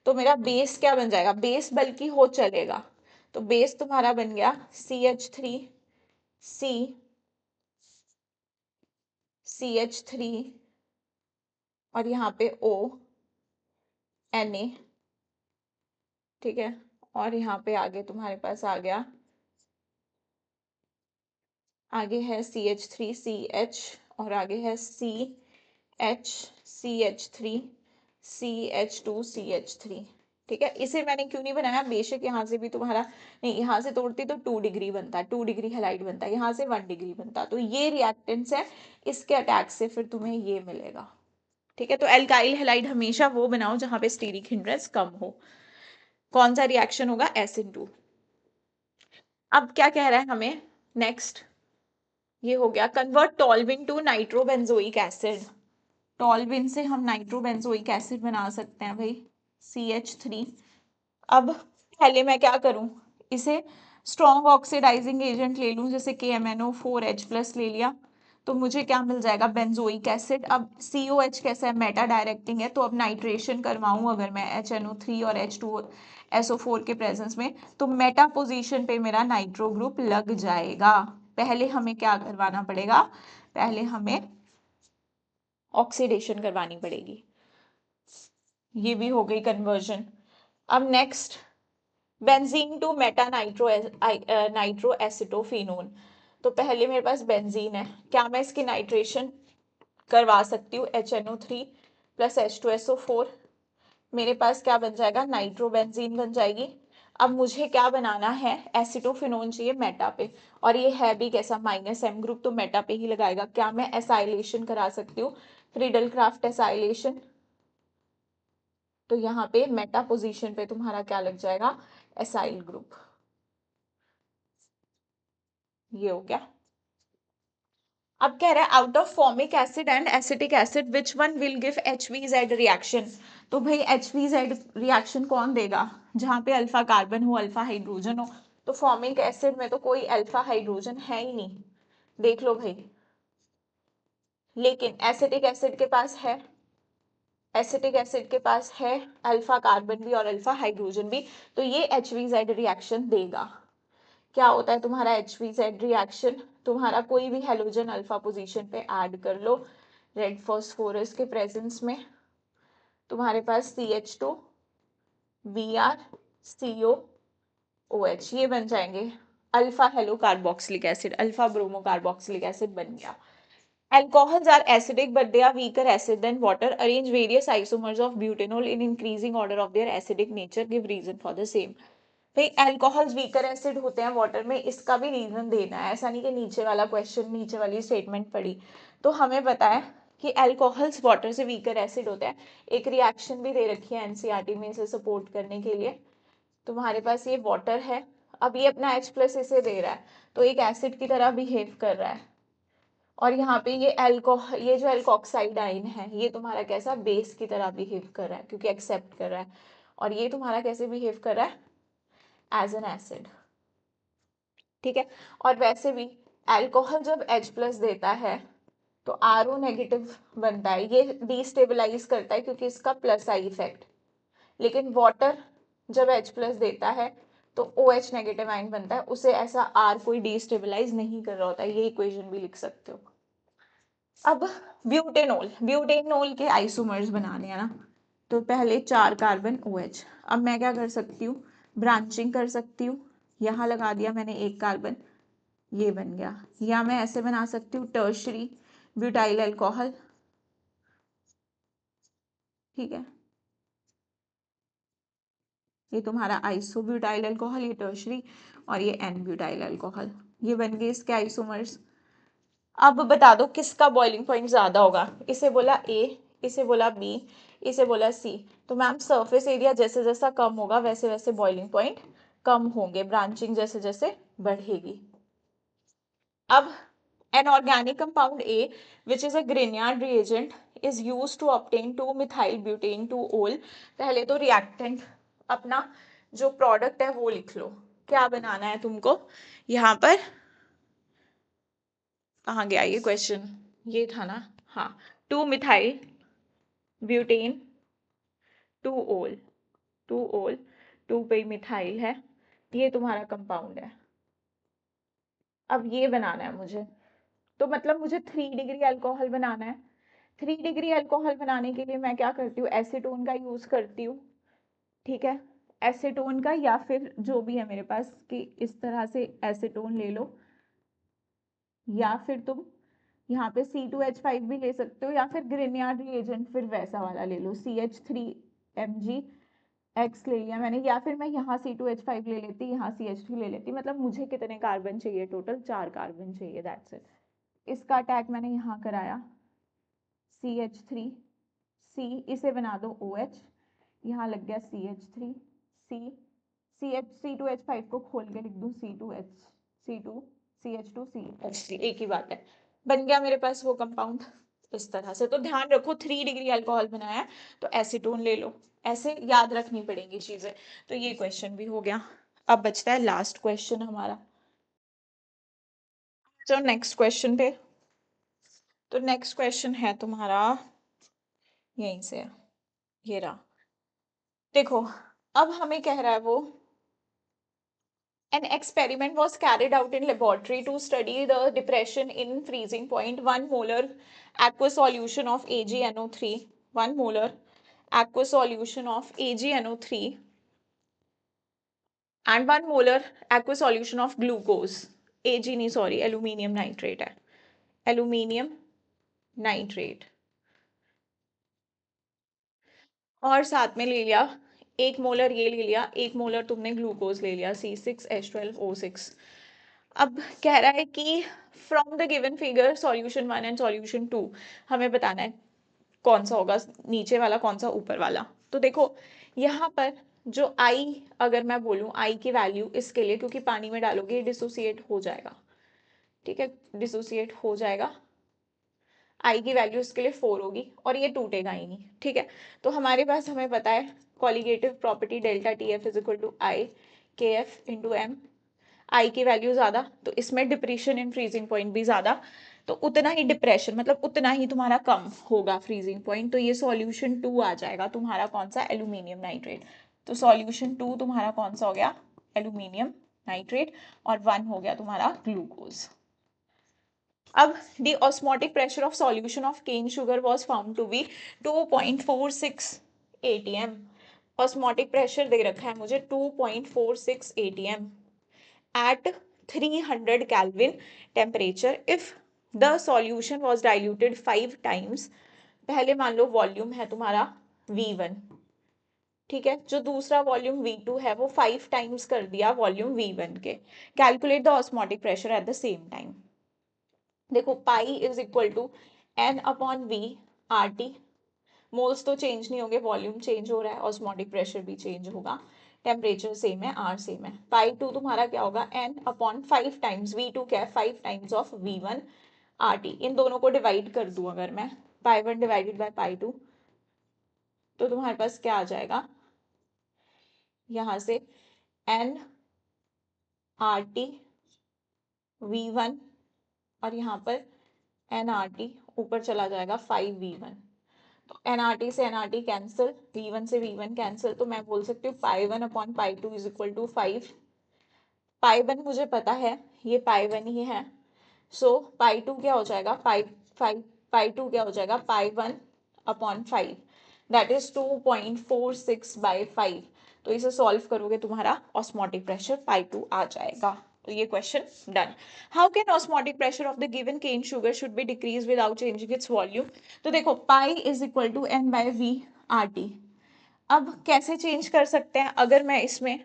तो मेरा बेस क्या बन जाएगा, बेस बल्कि हो चलेगा, तो बेस तुम्हारा बन गया CH3C CH3 और यहाँ पे O Na, ठीक है, और यहाँ पे आगे तुम्हारे पास आ गया, आगे है CH3CH और आगे है CH3CH2CH3, ठीक है। इसे मैंने क्यों नहीं बनाया, बेशक यहाँ से भी तुम्हारा, नहीं यहाँ से तोड़ती तो 2 डिग्री बनता, 2 डिग्री हैलाइड बनता, यहाँ से 1 डिग्री बनता, तो ये रिएक्टेंट्स है, इसके अटैक से फिर तुम्हें ये मिलेगा, ठीक है। तो एल्काइल हैलाइड हमेशा वो बनाओ जहां पे स्टीरिक हिंड्रेंस कम हो। कौन सा रिएक्शन होगा, SN2। अब क्या कह रहा है हमें नेक्स्ट, ये हो गया। कन्वर्ट टॉल्विन टू नाइट्रोबेंजोइक एसिड, टॉल्विन से हम नाइट्रोबेंजोइक एसिड बना सकते हैं भाई, CH3। अब पहले मैं क्या करूं, इसे स्ट्रॉन्ग ऑक्सीडाइजिंग एजेंट ले लूं, जैसे KMnO4H+ ले लिया, तो मुझे क्या मिल जाएगा, बेंजोइक एसिड। अब COH कैसा है, मेटा डायरेक्टिंग है, तो अब नाइट्रेशन करवाऊं अगर मैं HNO3 और H2SO4 के प्रेजेंस में, तो मेटा पोजीशन पे मेरा नाइट्रो ग्रुप लग जाएगा। पहले हमें क्या करवाना पड़ेगा, पहले हमें ऑक्सीडेशन करवानी पड़ेगी। ये भी हो गई कन्वर्जन। अब next, benzene to meta nitro acetophenone. तो पहले मेरे पास बेंजीन है, क्या मैं इसकी नाइट्रेशन करवा सकती हूँ, HNO3 + H2SO4, मेरे पास क्या बन जाएगा, नाइट्रोबेंजीन बन जाएगी। अब मुझे क्या बनाना है, एसिटोफिनोन चाहिए मेटा पे, और ये है भी कैसा, -M ग्रुप, तो मेटा पे ही लगाएगा। क्या मैं एसाइलेशन करा सकती हूँ, फ्रीडल क्राफ्ट एसाइलेशन, तो यहाँ पे मेटा पोजीशन पे तुम्हारा क्या लग जाएगा, एसाइल ग्रुप। ये हो गया। अब कह रहा है out of formic acid and acetic acid which one will give HVZ reaction. तो भाई HVZ रिएक्शन कौन देगा, जहां पे अल्फा कार्बन हो, अल्फा हाइड्रोजन हो। तो फॉर्मिक एसिड में तो कोई अल्फा हाइड्रोजन है ही नहीं, देख लो भाई। लेकिन एसिटिक एसिड के पास है, एसिटिक एसिड के पास है अल्फा कार्बन भी और अल्फा हाइड्रोजन भी, तो ये HVZ रिएक्शन देगा। क्या होता है तुम्हारा HVZ रिएक्शन, तुम्हारा कोई भी हेलोजन अल्फा पोजीशन पे ऐड कर लो रेड फॉस्फोरस के प्रेजेंस में, तुम्हारे पास CH2 Br COOH, ये बन जाएंगे alpha hello carboxylic acid, alpha bromo carboxylic acid बन गया। Alcohols are acidic but they are weaker acid than water. Arrange various isomers of butanol in increasing order of their acidic nature. Give reason for the same. भाई एल्कोहल्स वीकर एसिड होते हैं वाटर में, इसका भी रीजन देना है, ऐसा नहीं कि नीचे वाला क्वेश्चन, नीचे वाली स्टेटमेंट पढ़ी तो हमें पता है कि एल्कोहल्स वाटर से वीकर एसिड होते हैं। एक रिएक्शन भी दे रखी है एनसीईआरटी में इसे सपोर्ट करने के लिए। तुम्हारे पास ये वाटर है, अब ये अपना H+ इसे दे रहा है, तो एक एसिड की तरह बिहेव कर रहा है। और यहाँ पे ये जो एल्कोक्साइड आइन है, ये तुम्हारा कैसा, बेस की तरह बिहेव कर रहा है, क्योंकि एक्सेप्ट कर रहा है। और ये तुम्हारा कैसे बिहेव कर रहा है, एज एन एसिड। ठीक है। और वैसे भी अल्कोहल जब H+ देता है तो RO नेगेटिव बनता है, ये डिस्टेबलाइज करता है क्योंकि इसका +I इफेक्ट। लेकिन वाटर जब H+ देता है तो OH नेगेटिव आयन बनता है, उसे ऐसा R कोई डिस्टेबलाइज नहीं कर रहा होता है, ये इक्वेशन भी लिख सकते हो। अब ब्यूटेनोल के आइसोमर्स बनाने हैं ना, तो पहले 4 कार्बन OH। अब मैं क्या कर सकती हूँ, ब्रांचिंग कर सकती हूँ, यहाँ लगा दिया मैंने 1 कार्बन, ये बन गया। या मैं ऐसे बना सकती हूँ टर्शरी ब्यूटाइल अल्कोहल, ठीक है, ये तुम्हारा आइसोब्यूटाइल अल्कोहल, ये टर्शरी, और ये N ब्यूटाइल अल्कोहल, ये बन गए इसके आइसोमर्स। अब बता दो किसका बॉइलिंग पॉइंट ज्यादा होगा, इसे बोला A, इसे बोला B, इसे बोला C। तो मैम सरफेस एरिया जैसे जैसा कम होगा वैसे वैसे बॉइलिंग पॉइंट कम होंगे, ब्रांचिंग जैसे जैसे बढ़ेगी। अब an organic compound A which is a Grignard reagent is used to obtain 2-methyl butane 2-ol। पहले तो रिएक्टेंट अपना जो प्रोडक्ट है वो लिख लो, क्या बनाना है तुमको। यहाँ पर कहाँ गया ये क्वेश्चन, ये था ना, हाँ, 2-methyl butane 2-ol, 2-ol, 2 पे मिथाइल है, ये तुम्हारा कंपाउंड है। अब ये बनाना है मुझे, तो मतलब मुझे 3 डिग्री अल्कोहल बनाना है। 3 डिग्री अल्कोहल बनाने के लिए मैं क्या करती हूँ, एसीटोन का यूज करती हूँ, ठीक है, एसीटोन का, या फिर जो भी है मेरे पास कि इस तरह से एसीटोन ले लो, या फिर तुम यहाँ पे C2H5 भी ले सकते हो, या फिर ग्रिनियार्ड रिएजेंट फिर वैसा वाला ले लो, CH3Mgx ले लिया मैंने, या फिर मैं यहाँ C2H5 ले लेती, यहाँ CH3 ले लेती। मतलब मुझे कितने कार्बन चाहिए, टोटल 4 कार्बन चाहिए, दैट्स इट। इसका अटैक मैंने यहाँ कराया, CH3 C, इसे बना दो OH, यहाँ लग गया CH3 C, C2H5 को खोल के लिख दूँ C2H, C2 CH2CH3 एक ही बात है, बन गया मेरे पास वो कंपाउंड इस तरह से। तो ध्यान रखो 3 डिग्री अल्कोहल बनाया है तो एसीटोन ले लो, ऐसे याद रखनी पड़ेंगी चीजें। तो ये क्वेश्चन भी हो गया। अब बचता है लास्ट क्वेश्चन हमारा। तो नेक्स्ट क्वेश्चन पे, तो नेक्स्ट क्वेश्चन है तुम्हारा यहीं से है, ये रहा। देखो अब हमें कह रहा है वो, an experiment was carried out in laboratory to study the depression in freezing point. 1 molar aqueous solution of AgNO3, 1 molar aqueous solution of AgNO3 and 1 molar aqueous solution of glucose, Ag नहीं सॉरी aluminium nitrate है, aluminium nitrate, और साथ में ले लिया 1 मोलर ये ले लिया, 1 मोलर तुमने ग्लूकोज ले लिया C6H12O6। अब कह रहा है कि from the given figure solution 1 and solution 2 हमें बताना है कौन सा होगा नीचे वाला कौन सा ऊपर वाला। तो देखो यहाँ पर जो I अगर मैं बोलूँ I की वैल्यू इसके लिए, क्योंकि पानी में डालोगे डिसोसिएट हो जाएगा, ठीक है, डिसोसिएट हो जाएगा, I की वैल्यू इसके लिए 4 होगी और ये टूटेगा ही नहीं, ठीक है। तो हमारे पास हमें पता है colligative property delta TF is equal to I KF into M, I की वैल्यू ज्यादा तो इसमें डिप्रेशन इन फ्रीजिंग पॉइंट भी ज्यादा, तो उतना ही डिप्रेशन मतलब उतना ही तुम्हारा कम होगा फ्रीजिंग पॉइंट। तो ये सॉल्यूशन 2 आ जाएगा तुम्हारा कौन सा, एल्यूमिनियम नाइट्रेट। तो सॉल्यूशन 2 तुम्हारा कौन सा हो गया, एल्यूमिनियम नाइट्रेट, और 1 हो गया तुम्हारा ग्लूकोज। अब the osmotic pressure of solution of cane sugar was found to be 2.46 atm। osmotic pressure दे रखा है मुझे 2.46 atm at 300 Kelvin temperature if the solution was diluted 5 times। पहले मान लो वॉल्यूम है तुम्हारा V1, ठीक है, जो दूसरा वॉल्यूम V2 है वो 5 टाइम्स कर दिया वॉल्यूम V1 के। Calculate the osmotic pressure at the same time. देखो pi is equal to N upon V R T, moles तो चेंज नहीं होंगे, वॉल्यूम चेंज हो रहा है, ऑस्मोटिक प्रेशर भी चेंज होगा, टेम्परेचर सेम है, आर सेम है। पाई टू तुम्हारा क्या होगा, N upon 5 times V two क्या है 5 times of V one R T. इन दोनों को डिवाइड कर दूं अगर मैं, pi one divided by pi two, तो तुम्हारे पास क्या आ जाएगा यहाँ से N R T V one, और यहाँ पर एन आर टी ऊपर चला जाएगा 5v1, तो एनआरटी से एनआरटी कैंसिल, v1 से v1 कैंसिल, तो मैं बोल सकती हूँ pi one upon pi two is equal to 5। Pi one मुझे पता है ये पाई वन ही है, सो पाई टू क्या हो जाएगा, पाई टू क्या हो जाएगा, pi one upon 5 that is 2.46 by 5। तो इसे सॉल्व करोगे तुम्हारा ऑस्मोटिक प्रेशर पाई टू आ जाएगा। तो ये question done. How can osmotic pressure of the given cane sugar should be decrease without changing its volume. तो देखो pi is equal to N by V R T. अब कैसे चेंज कर सकते हैं, अगर मैं इसमें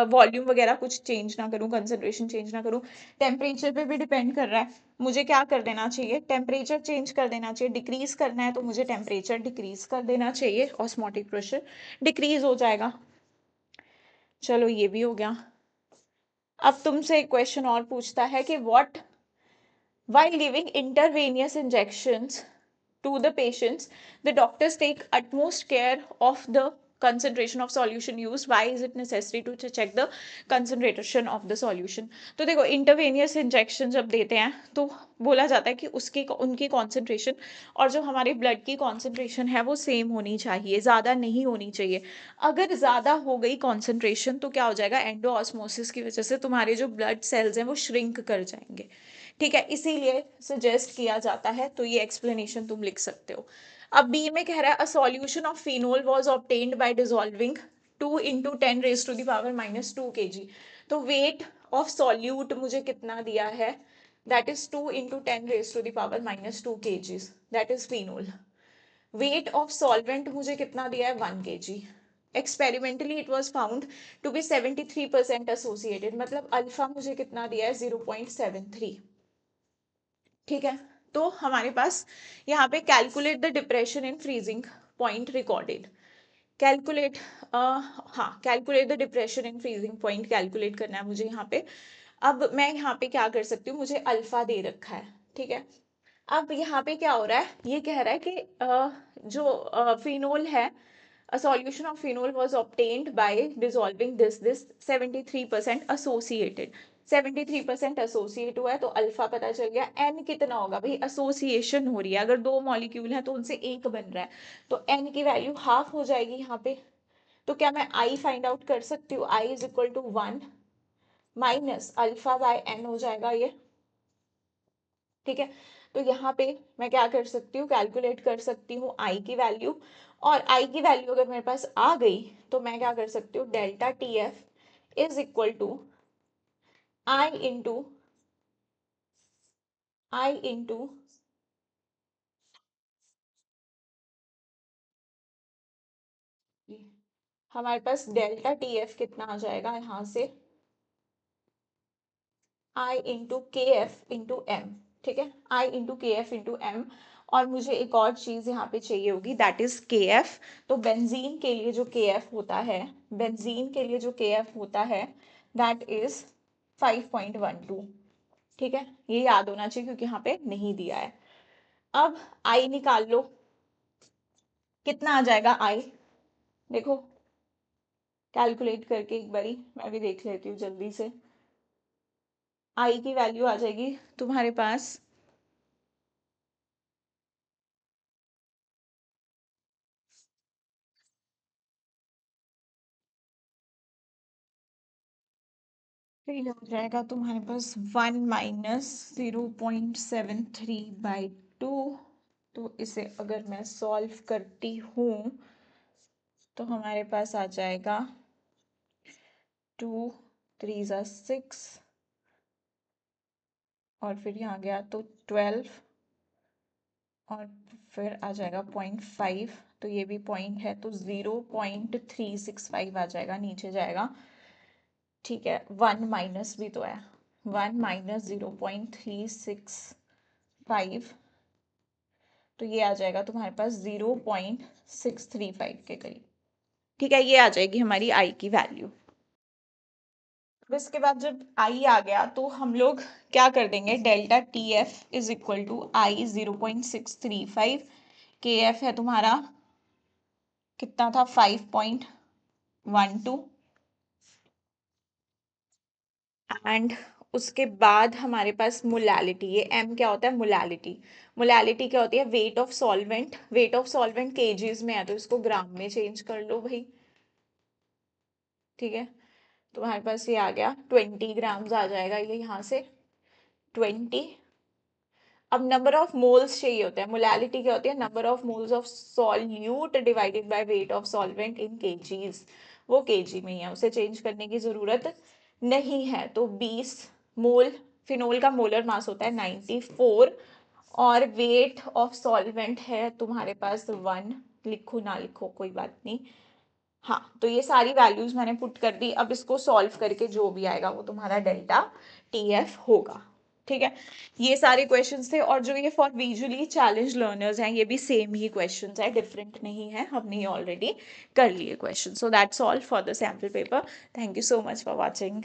वॉल्यूम वगैरह कुछ चेंज ना करूं, कंसंट्रेशन चेंज ना करूं, टेम्परेचर पे भी डिपेंड कर रहा है, मुझे क्या कर देना चाहिए, टेम्परेचर चेंज कर देना चाहिए। डिक्रीज करना है तो मुझे टेम्परेचर डिक्रीज कर देना चाहिए, ऑस्मोटिक प्रेशर डिक्रीज हो जाएगा। चलो ये भी हो गया। अब तुमसे एक क्वेश्चन और पूछता है कि what while giving intravenous injections to the patients the doctors take utmost care of the concentration of solution used, why is it necessary to check the concentration of the solution। तो देखो इंटरवेनियस इंजेक्शन जब देते हैं तो बोला जाता है कि उसकी उनकी कॉन्सेंट्रेशन और जो हमारे ब्लड की कॉन्सेंट्रेशन है वो सेम होनी चाहिए, ज़्यादा नहीं होनी चाहिए। अगर ज़्यादा हो गई कॉन्सेंट्रेशन तो क्या हो जाएगा, एंडोऑस्मोसिस की वजह से तुम्हारे जो ब्लड सेल्स हैं वो श्रिंक कर जाएंगे, ठीक है, इसीलिए सजेस्ट किया जाता है। तो ये एक्सप्लेनेशन तुम लिख सकते हो। अब बी में कह रहा है a solution of phenol was obtained by dissolving 2 into 10 raised to the power minus 2 kg। तो वेट ऑफ सॉल्यूट मुझे कितना दिया है, that is 2 into 10 raised to the power minus 2 kgs, that is phenol. Weight of solvent मुझे कितना दिया है 1 kg। Experimentally it was found to be 73% associated, मतलब अल्फा मुझे कितना दिया है 0.73, ठीक है। तो हमारे पास यहाँ पे calculate the depression in freezing point recorded, calculate हाँ calculate the depression in freezing point calculate करना है मुझे यहाँ पे। अब मैं यहाँ पे क्या कर सकती हूँ, मुझे अल्फा दे रखा है, ठीक है। अब यहाँ पे क्या हो रहा है, ये कह रहा है कि जो फिनोल है, a solution of phenol was obtained by dissolving this 73% associated, 73% associate हुआ है, तो अल्फा पता चल गया। एन कितना होगा भाई, एसोसिएशन हो रही है, अगर दो मॉलिक्यूल है तो उनसे एक बन रहा है, तो एन की वैल्यू हाफ हो जाएगी यहाँ पे। तो क्या मैं आई फाइंड आउट कर सकती हूँ, I is equal to 1 minus alpha by N हो जाएगा ये, ठीक है। तो यहाँ पे मैं क्या कर सकती हूँ, कैलकुलेट कर सकती हूँ आई की वैल्यू, और आई की वैल्यू अगर मेरे पास आ गई तो मैं क्या कर सकती हूँ, delta T F is equal to I into हमारे पास डेल्टा टी एफ कितना आ जाएगा यहाँ से, आई इंटू के एफ इंटू एम, ठीक है, आई इंटू के एफ इंटू एम। और मुझे एक और चीज यहाँ पे चाहिए होगी, दैट इज के एफ। तो बेंजीन के लिए जो के एफ होता है, बेंजीन के लिए जो के एफ होता है दैट इज 5.12, ठीक है, ये याद होना चाहिए क्योंकि यहाँ पे नहीं दिया है। अब आई निकाल लो, कितना आ जाएगा आई, देखो कैलकुलेट करके एक बारी मैं भी देख लेती हूँ जल्दी से। आई की वैल्यू आ जाएगी तुम्हारे पास 1 - 0.73/2। तो इसे अगर मैं सॉल्व करती हूँ तो हमारे पास आ जाएगा 2 3 6 और फिर यहाँ गया तो 12 और फिर आ जाएगा 0.5, तो ये भी पॉइंट है तो 0.365 आ जाएगा, नीचे जाएगा, ठीक है। 1 माइनस भी तो है, 1 - 0.365, तो ये आ जाएगा तुम्हारे पास 0.635 के करीब, ठीक है। ये आ जाएगी हमारी आई की वैल्यू। अब इसके बाद जब आई आ गया तो हम लोग क्या कर देंगे, delta T F is equal to I 0.635, K F है तुम्हारा कितना था 5.12, एंड उसके बाद हमारे पास मोलैलिटी, ये एम क्या होता है, मोलैलिटी। मोलैलिटी क्या होती है, wait of solvent, wait of solvent KGs में है तो इसको ग्राम में चेंज कर लो भाई, ठीक है। तो हमारे पास ये आ गया 20 ग्राम्स आ जाएगा ये यहाँ से 20। अब नंबर ऑफ मोल्स चाहिए होता है, मोलैलिटी क्या होती है, number of moles of solute divided by weight of solvent in KGs, वो केजी में ही है, उसे चेंज करने की जरूरत नहीं है। तो 20 मोल फिनोल का मोलर मास होता है 94, और वेट ऑफ सॉल्वेंट है तुम्हारे पास 1, लिखो ना लिखो कोई बात नहीं। हाँ, तो ये सारी वैल्यूज मैंने पुट कर दी, अब इसको सॉल्व करके जो भी आएगा वो तुम्हारा डेल्टा टी एफ होगा, ठीक है। ये सारे क्वेश्चंस थे, और जो ये फॉर विजुअली चैलेंज लर्नर्स हैं ये भी सेम ही क्वेश्चंस है, डिफरेंट नहीं है, हमने ये ऑलरेडी कर लिए question. So that's all for the sample paper. Thank you so much for watching.